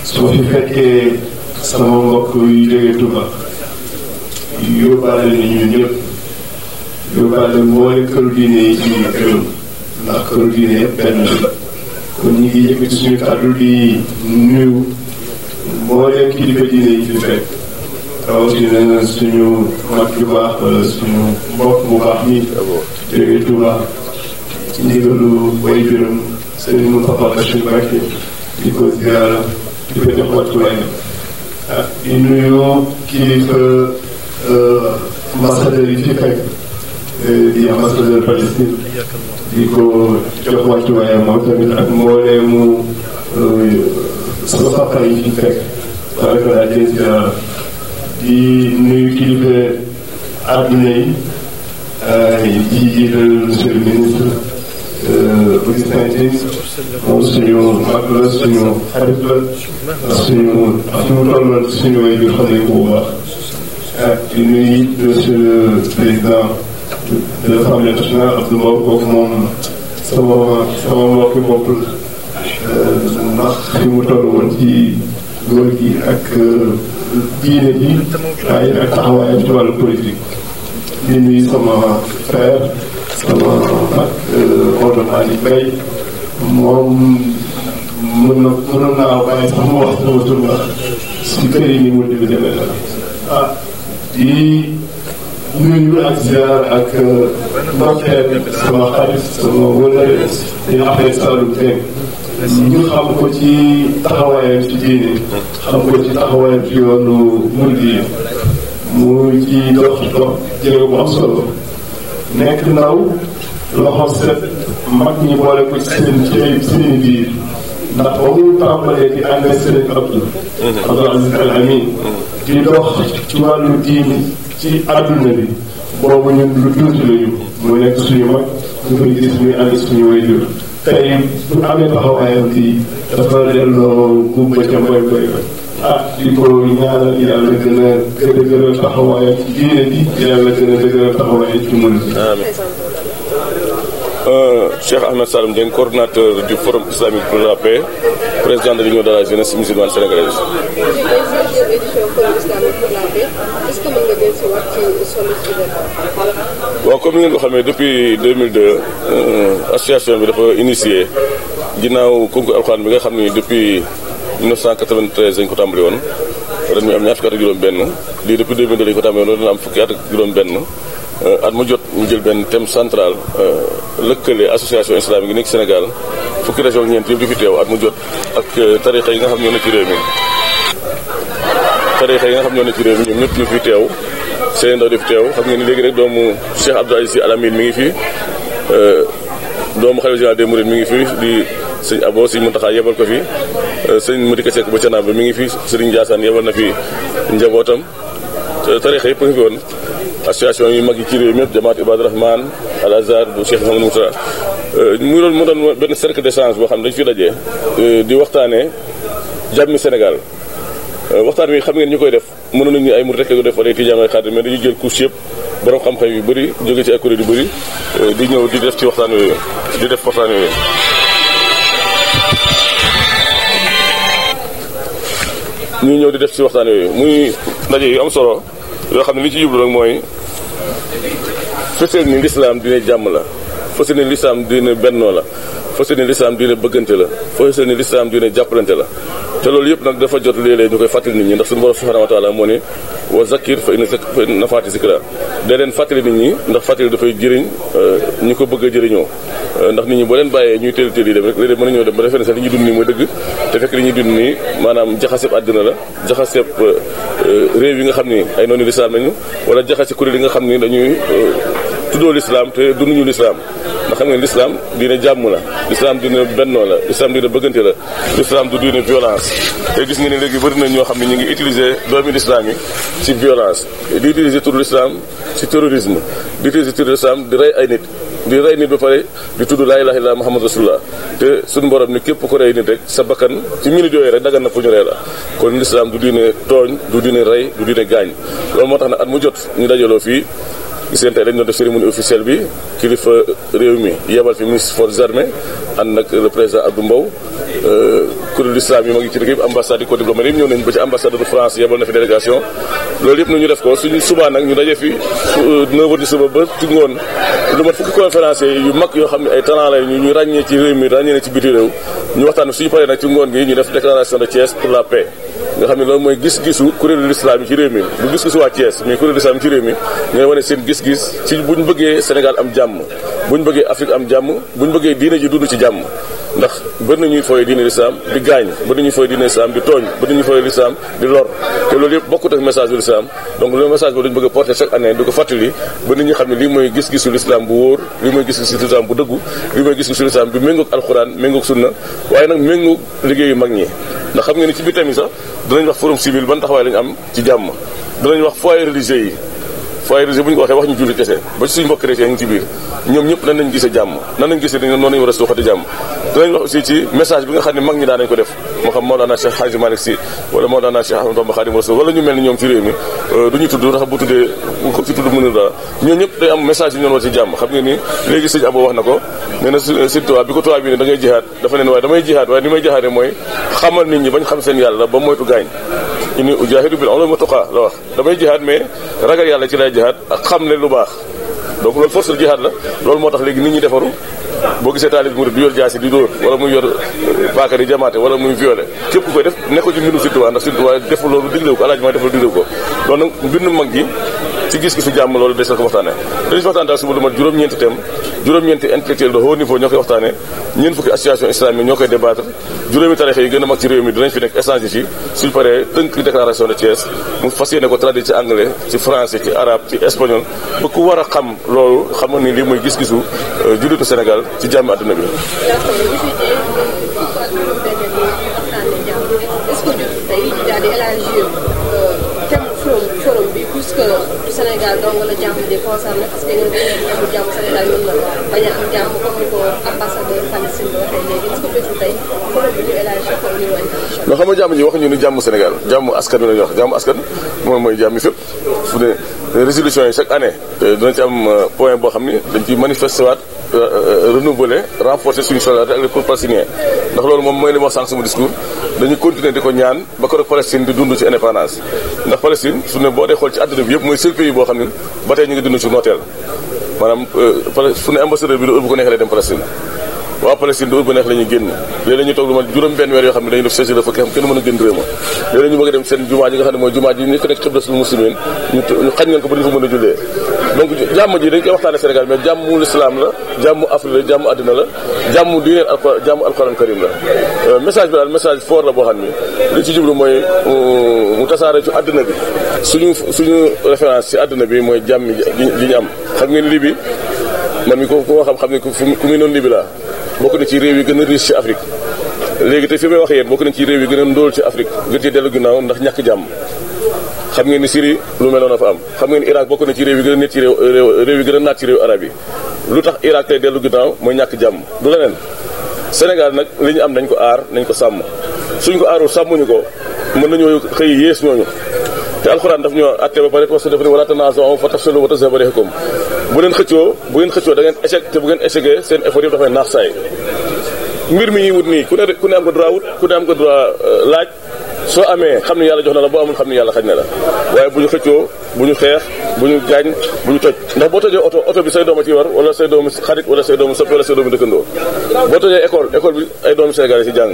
su fi fekkee sama mbokk yu jógee Touba yóbbaale ni ñun ñëpp yóbbaale mboole këru diine yi ci këram ndax këru diine yëpp benn la kon ñu ngi yëkkati suñu kàddu di nuyu mbooleem kilifa diine yi fi fekk rawatina suñu mag yu baax wala suñu mbokk bu baax mi jógee Touba ci ndigalu way juróom Sëriñ Moustapha Bachir Mbacké di ko ziyaara di ko jox wàccuwaay di nuyu kilifa ambassadeur yi fi fekk di ambassadeur Palestine di ko jox wàccuwaay moom tamit ak mbooleemu safa yi fi fekk baraka di ziyaara di nuyu kilifa àdduna yi di jiital monsieur le ministre Augustin Tine moom suñu mag la suñu xarit la suñu tolloon suñu way bi xam ne ko bu baax di nuyu monsieur le président de l'Assemblée nationale Abdou Mbow kooku moom sama mbokki bopp ndax fi mu toll woon ci góor gi ak diine ji waaye ak taxawaayam ci wàllu politique di nuyu sama frère sama mag Maodo Malick Mbaye moom mënoon naa bàyyi sax mu wax sama tur ndax si kër yi ni mu bi demee la di nuyu ak ziar ak ndokkeel sama xarit sama wëllëre di Ahmed Saloum Dieng ñu xam ko ci taxawaayam ci diine xam ko ci taxawaayam ci yoonu murid yi mu ci dox jéego bu am solo nekk ndaw loxo set mag ñi boole ko ci seen biir ndax ba mu tàmbalee di ànd ak Serigne Abdou Aziz Al Amin di dox ci wàllu diini ci àdduna bi boobu ñun lu tuuti lañu mu nekk suñu mag ñu koy gis muy ànd suñu waajur tey bu amee taxawaayam di dafa delloo gumba ca mboy boy di ko ñaanal yàlla gën a dëgëral taxawaayam ci diine bi yàlla gën a dëgëral taxawaayam ci murid bi. Cheikh Ahmed Saloum Dieng, coordinateur du Forum islamique pour la paix, président de l'Union de la jeunesse musulmane sénégalaise. Bon, comme ni ngeen ko xamee depuis 2002 association bi dafa initié ginnaaw concours alxuraan bi nga xam ni depuis 1993 dañ ko tàmbali woon ren ñu am ñaar fukki at ak juróom-benn lii depuis 2002 dañ ko tàmbali woon dina am fukki at ak juróom-benn at mu jot ñu jël benn thème central lëkkale association islamique yi nekk Sénégal fukki région ñeent yëpp di fi teew at mu jot ak tarixa yi nga xam ñoo ne ci réew mi ñoom ñëpp ñu fi teew seen ndaw di fi teew xam ngeen ni léegi rek doomu Cheikh Abdou Aziz Sy Al Amine mi ngi fi doomu xalifa général des Mourides mi ngi fi di sëñ Abo sëñ Mountakha yebal ko fi sëñ Madika Seck ba Canaba bi mi ngi fi sëriñ Ndiassane yebal na fi njabootam tarixa yëpp ngi fi woon association yu mag yi ci réew mi yëpp Jamaat Ibadu Rahman Al Azhar bu Cheikh Mouhamadou Moussa mu doon benn cercle d'échange boo xam ne dañu fi dajee di waxtaanee jàmmi Sénégal waxtaan wi xam ngeen ñu koy def mënoon nañu ay murid rek ko def wala tijaan ay xaadir mais dañuy jël couche yëpp borom xam-xam yu bëri jóge ci ay kuréel yu bëri di ñëw di def ci waxtaan yooyu di def waxtaan yooyu. ñuy ñëw di def ci waxtaan yooyu muy ndaje yu am solo yoo xam ne li ci jublu nag mooy fësal ni lislaam dina jàmm la fësal ni lislaam dina bennoo la fas yéene lislaam diine bëggante la fas yéene lislaam diine jàppalante la te loolu yëpp nag dafa jot léeg-léeg ñu koy fàttali nit ñi ndax suñu borom subhanahu wa taala moo ne wa zakir fa inna nafaati zikra day leen fàttali nit ñi ndax fàttali dafay jëriñ ñi ko bëgg a jëriñoo ndax nit ñi boo leen bàyyee ñuy teel yi dem rek léeg-léeg mën nañoo dem ba defee ne sax li ñuy dund nii mooy dëgg te fekk li ñuy dund nii maanaam jaxaseeb àddina la jaxaseeb réew yi nga xam ni ay noonu lislaam lañu wala jaxase kuréel yi nga xam ni dañuy tuddoo lislaam te dunduñu lislaam ndax xam ngeen lislaam diine jàmm la lislaam diine bennoo la lislaam diine bëggante la lislaam du diine violence te gis nga ne léegi bëri na ñoo xam ne ñu ngi utiliser doomi lislaam yi ci violence di utiliser turu lislaam ci terrorisme di utiliser turu lislaam di rey ay nit di rey nit ba pare di tudd laa ilaaha illallaah muhammad rasulullah te suñu borom ni képp ko rey nit rek sa bakkan ci minute yooyu rek dagan na pour ñu rey la kon lislaam du diine tooñ du diine rey du diine gaañ loolu moo tax ne at mu jot ñu dajaloo fii gis ngeen tey dañu doon def cérémonie officielle bi kilifa réew mi yebal fi ministre forces armées ànd nag le président Abdou Mbow kuréel islam yi ma ngi ci dëkk yëpp ambassade yi côté diplomatique ñëw nañ ba ci ambassade de France yebal na fi délégation loolu yëpp ñu def ko suñu subaa nag ñu daje fi 9h di suba ba ci ngoon lu mat fukki conférenciers yu mag yoo xam ne ay talent lay ñu ràññee ci réew mi ràññee na ci biti réew ñu waxtaan suñu paree nag ci ngoon gi ñu def déclaration de Thiès pour la paix nga xam ne loolu mooy gis-gisu kuréelu lislaam yi ci réew mi du gis-gisu waa Thiès mais kuréelu lislaam yi ci réew mi ñooy wane seen gis-gis ci buñ bëggee Sénégal am jàmm buñ bëggee Afrique am jàmm buñ bëggee diine ji dund ci jàmm ndax bëri na ñuy fooy diine lislaam di gaañ bëri na ñuy fooy diine lislaam di tooñ bëri na ñuy fooy lislaam di lor te loolu yëpp bokkut ak message bu lislaam donc loolu message boobu dañu bëgg a porter chaque année di ko fàttali ba nit ñi xam ne lii mooy gis-gisu lislaam bu wóor lii mooy gis-gisu lislaam bu dëggu lii mooy gis-gisu lislaam bi méngoog alxuraan méngoog sunna waaye nag méngoog liggéeyu mag ñi ndax xam nga ni ci biir tamit sax danañ wax forum civil ban taxawaay lañu am ci jàmm danañ wax foyer religieux yi foyer religieux bu ñu ko waxee wax ñu julli kese ba ci suñu mbokk chrétien ngi ci biir ñoom ñëpp nan nañ gisee jàmm nan nañ gisee noonu nañu war a suuxati jàmm danañ wax aussi ci message bi nga xam ne mag ñi daan nañ ko def moo xam Mawlana Cheikh Hadji Malick Sy wala Mawlana Cheikh Ahmadou Bamba Khadim Rasoul wala ñu mel ni ñoom ci réew mi du ñu tudd ndax bu tuddee ko ci tudd mënul dara ñoo ñëpp day am message yi ñoon war ci jàmm xam nga ni léegi sëñ Abo wax na ko nee na sëñ tubaab bi ko tubaab bi ne da ngay jihaad dafa ne waaye damay jihaad waaye ni may jihaadee mooy xamal nit ñi bañ xam seen yàlla ba moytu gaañ inni ujaahidu bil ulumi wa tuqaa la wax damay jihaad mais ragal yàlla ci lay jihaad ak xam ne lu baax donc loolu force jihaad la loolu moo tax léegi nit ñi defaru boo gisee taalib murid di yor jaasi di dóor wala muy yor paaka di jamaate wala muy violé képp ku koy def nekko ci mbindu Sëñ Tuubaa ndax Sëñ Tuubaa defu loolu diglewu ko alaaj ma defal diglewu ko loolu nag mbindu mag gi ci gis-gisu jàmm loolu des na ko waxtaane dañu waxtaan daal suba lu mat juróom-ñeenti thème juróom-ñeenti intellectuel de haut niveau ñoo koy waxtaane ñeent fukki association islamique ñoo koy débattre juróomi tarixa yi gën a mag ci réew mi dinañ fi nekk échange ci suñ paree tënk déclaration de Thiès mu fas yéene ko traduire ci anglais ci français ci arabe ci espagnol ba ku war a xam loolu xam ni lii mooy gis-gisu jullitu Sénégal ci jàmm àdduna bi forum bi puisque Sénégal dong la jàmm di concerné parce que ñoom jàmm Sénégal ñun la bañ a am jàmm comme ni ko ambassadeur Palestine bi waxee léegi est-ce que jotul tey forum bi ñu élargi ko au niveau international. loo xam nga jàmm ji waxuñu ni jàmm Sénégal jàmm askan wi la ñuy wax jàmm askan moom mooy jàmm yi fépp fu ne résolution yi chaque année dina ci am point boo xam ni dañ ciy manifester waat renouveler renforcer suñu solidarité ak les peuples palestiniens ndax loolu moom mooy li ma wax sànq sama discours dañuy continuer di ko ñaan ba ko rek Palestine di dund ci indépendance ndax Palestine su ne boo dee xool ci àdduna bi yëpp mooy seul pays boo xam ne ba tey ñu ngi dund ci nooteel maanaam fu ne ambassadeur bi du heure bu ko neexee lay dem Palestine waaw Palestine du heure bu neex la ñuy génn léeg-léeg ñu toog lu ma juróom benn weer yoo xam ne dañuy def séjour dafa kenn mën a génn réew ma léeg-léeg ñu bëgg a dem seen jumaa ji nga xam ne mooy jumaa ji ñi ko nekk xiblatul muslimin ñu xañ ngeen ko ba ñu fa mën a jullee donc jàmm ji dañ koy waxtaane Sénégal mais jàmmu l'islam la jàmmu Afrique la jàmmu àddina la jàmmu diine jàmmu alquran karim la message bi daal message fort la boo xam ni li ci jublu mooy mu tasaare ci àddina bi suñu référence ci àddina bi mooy jàmm ji ñu am xam ngeen li bi man mi ko xam ne ku muy noonu li bi laa bokk na ci réew yi gën a riche ci Afrique léegi te fi may wax yéen bokk na ci réew yi gën a ndóol ci Afrique gën ci dellu ginnaaw ndax ñàkk jàmm xam ngeen ni Syrie lu mel noonu fa am xam ngeen ni Irak bokk na ci réew yi gën a nekk ci réew yi gën a naat ci réew arab yi lu tax Irak tey dellu ginnaaw mooy ñàkk jàmm du leneen Sénégal nag li ñu am nañ ko aar nañ ko sàmm suñ ko aarul sàmmuñu ko mën nañoo xëy yées ñooñu te alxuraan daf ñoo atte ba pare parce que dafa ne wala tanaazaa'u fa tafshalu wa tadhhaba riihukum bu ngeen xëccoo da ngeen échec te bu ngeen échecgee seen effort yëpp dafay naax saay mbir mi ñuy wut nii ku ne am ko droit wut ku ne am ko droit laaj soo amee xam ne yàlla jox na la boo amul xam ne yàlla xañ na la waaye bu ñu xëccoo bu ñu xeex bu ñu gaañ bu ñu toj ndax boo tojee oto bi say dooma ci war wala say doomu xarit wala say doomu soppi wala say doomu dëkkandoo boo tojee école bi ay doomu Sénégal ci jàng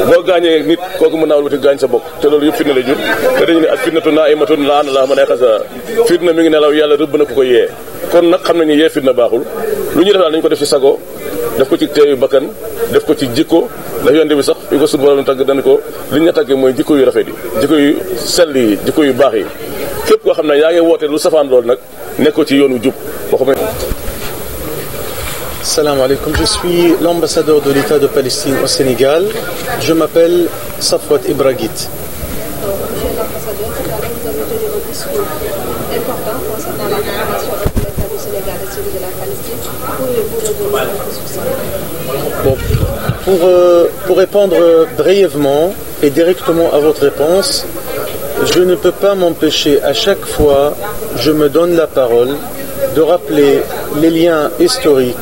boo gaañee nit kooku mën naa wala gaañ sa bopp te loolu yëpp fitna lay jur te dañu ne ak fitnatu naa'imatun la'ana Allaahu man ayqazahaa fitna mi ngi nelaw yàlla rëbb na ku ko yee kon nag xam nañu yee fitna baaxul lu ñuy def daal nañu ko def ci sago def ko ci teeyu bakkan def ko ci jikko ndax yonte bi sax yu ko suñu borom tagg dañ ko li ñu tàggee mooy jikko yu rafet yi jikko yu sell yi jikko yu baax yi képp koo xam ne yaa ngi woote lu safaan loolu nag nekkoo ci yoonu jub waxuma. Salam alaikum, je suis l'ambassadeur de l'État de Palestine au Sénégal. Je m'appelle Safwat Ibrahit. Monsieur l'ambassadeur, tout à l'heure vous avez tenu un discours important concernant la coopération entre l'État du Sénégal et celui de la Palestine. Pourriez-vous revenir un peu sur ça? Bon, pour répondre brièvement et directement à votre réponse, je ne peux pas m'empêcher, à chaque fois je me donne la parole, de rappeler les liens historiques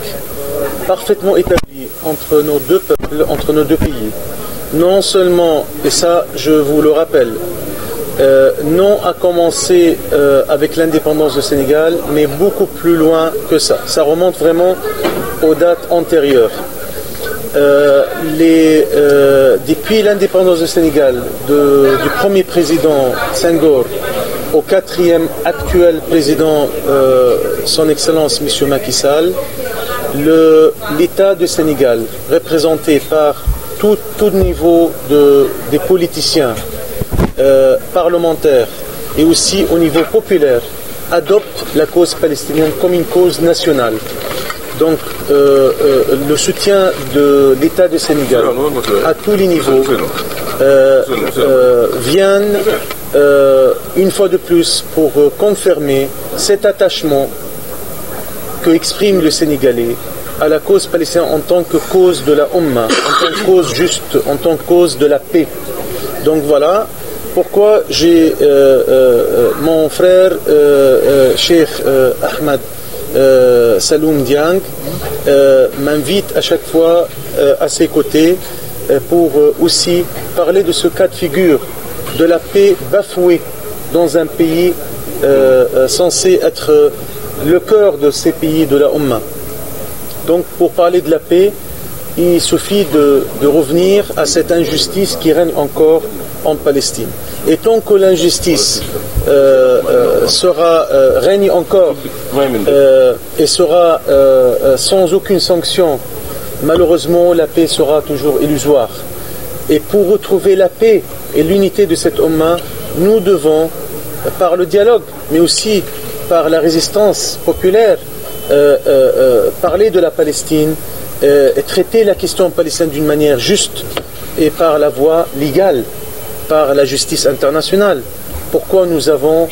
parfaitement établis entre nos deux peuples, entre nos deux pays. Non seulement, et ça je vous le rappelle, non à commencer avec l'indépendance du Sénégal, mais beaucoup plus loin que ça. Ça remonte vraiment aux dates antérieures. Depuis l'indépendance du Sénégal, du premier président Senghor au quatrième actuel président, son Excellence M. Macky Sall, l'État du Sénégal, représenté par tout niveau des politiciens, parlementaires et aussi au niveau populaire, adopte la cause palestinienne comme une cause nationale. Donc le soutien de l'État du Sénégal à tous les niveaux viennent une fois de plus pour confirmer cet attachement que exprime le Sénégalais à la cause palestinienne en tant que cause de la Ummah, en tant que cause juste, en tant que cause de la paix. Donc voilà pourquoi j'ai mon frère Cheikh Ahmed Saloum Diang m'invite à chaque fois à ses côtés pour aussi parler de ce cas de figure de la paix bafouée dans un pays censé être le cœur de ces pays de la Ummah. Donc pour parler de la paix, il suffit de revenir à cette injustice qui règne encore en Palestine. Et tant que l'injustice règne encore et sera sans aucune sanction, malheureusement la paix sera toujours illusoire. Et pour retrouver la paix et l'unité de cette Ummah, nous devons, par le dialogue, mais aussi par la résistance populaire, parler de la Palestine et traiter la question palestinienne d'une manière juste et par la voie légale, par la justice internationale. Pourquoi nous avons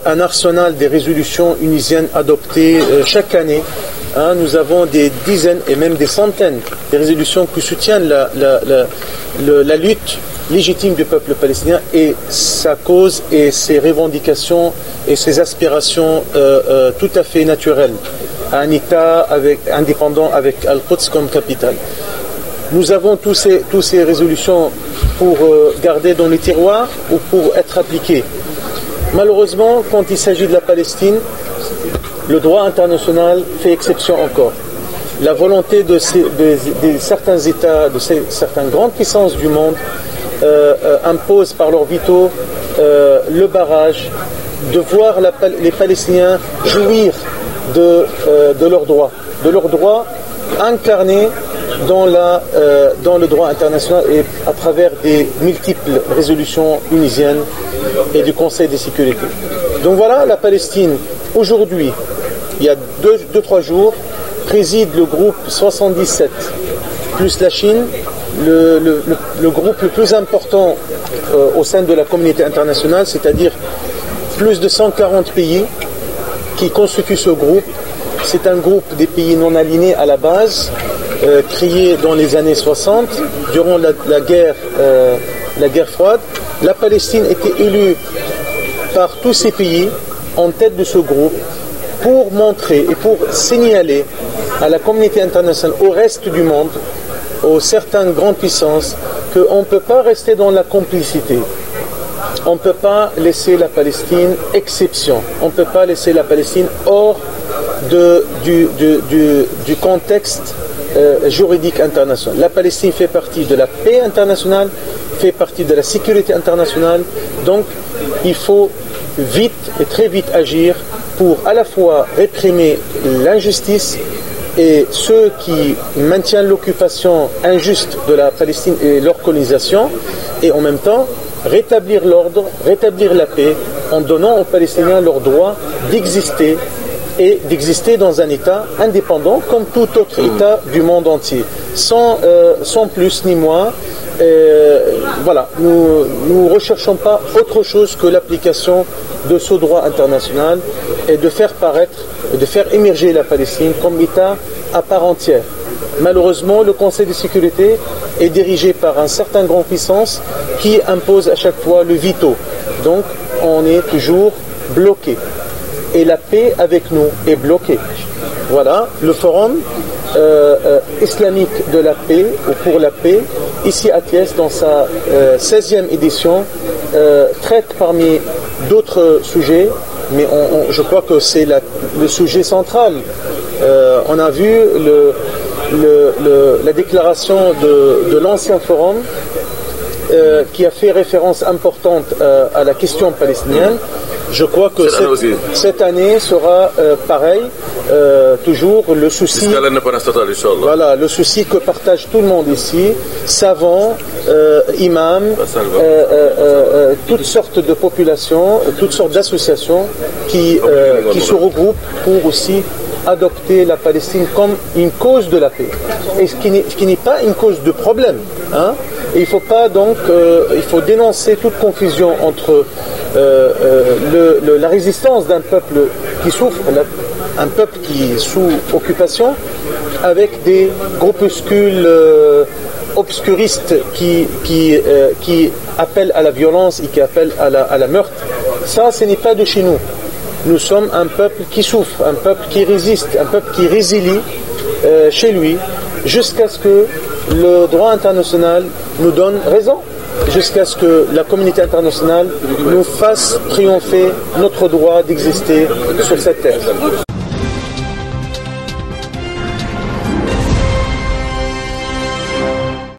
un arsenal des résolutions unisiennes adoptées chaque année. Nous avons des dizaines et même des centaines de résolutions qui soutiennent la lutte légitime du peuple palestinien et sa cause et ses revendications et ses aspirations tout à fait naturelles à un État indépendant avec Al-Quds comme capitale. Nous avons tous ces résolutions pour garder dans les tiroirs ou pour être appliquées. Malheureusement, quand il s'agit de la Palestine, le droit international fait exception encore. La volonté de certains États, de certaines grandes puissances du monde impose par leur veto le barrage de voir les Palestiniens jouir de leurs droits incarnés dans le droit international et à travers des multiples résolutions unisiennes et du Conseil de sécurité. Donc voilà, la Palestine, aujourd'hui, il y a 2-3 jours, préside le groupe 77, plus la Chine, le groupe le plus important au sein de la communauté internationale, c'est-à-dire plus de 140 pays qui constituent ce groupe. C'est un groupe des pays non alignés à la base, créé dans les années 60, durant la guerre froide. La Palestine était élue par tous ces pays en tête de ce groupe pour montrer et pour signaler à la communauté internationale, au reste du monde, aux certaines grandes puissances, qu'on ne peut pas rester dans la complicité. On ne peut pas laisser la Palestine exception. On ne peut pas laisser la Palestine hors du contexte juridique international. La Palestine fait partie de la paix internationale, fait partie de la sécurité internationale. Donc, il faut vite et très vite agir pour à la fois réprimer l'injustice et ceux qui maintiennent l'occupation injuste de la Palestine et leur colonisation, et en même temps rétablir l'ordre, rétablir la paix en donnant aux Palestiniens leur droit d'exister et d'exister dans un État indépendant comme tout autre État du monde entier, sans plus ni moins. Voilà, nous ne recherchons pas autre chose que l'application de ce droit international et de faire paraître, de faire émerger la Palestine comme État à part entière. Malheureusement, le Conseil de sécurité est dirigé par un certain grand puissance qui impose à chaque fois le veto. Donc, on est toujours bloqué. Et la paix avec nous est bloquée. Voilà, le forum islamique de la paix, ou pour la paix, ici à Thiès, dans sa 16e édition, traite parmi d'autres sujets, mais je crois que c'est le sujet central. On a vu la déclaration de l'ancien forum qui a fait référence importante à la question palestinienne. Je crois que cette année sera pareil, toujours le souci, voilà, le souci que partage tout le monde ici, savants, imams, toutes sortes de populations, toutes sortes d'associations qui se regroupent pour aussi adopter la Palestine comme une cause de la paix, et ce qui n'est pas une cause de problème, hein. Et il faut pas donc, il faut dénoncer toute confusion entre la résistance d'un peuple qui souffre, un peuple qui est sous occupation, avec des groupuscules obscuristes qui appellent à la violence et qui appellent à la meurtre. Ça, ce n'est pas de chez nous. Nous sommes un peuple qui souffre, un peuple qui résiste, un peuple qui résilie chez lui, jusqu'à ce que le droit international nous donne raison, jusqu'à ce que la communauté internationale nous fasse triompher notre droit d'exister sur cette terre.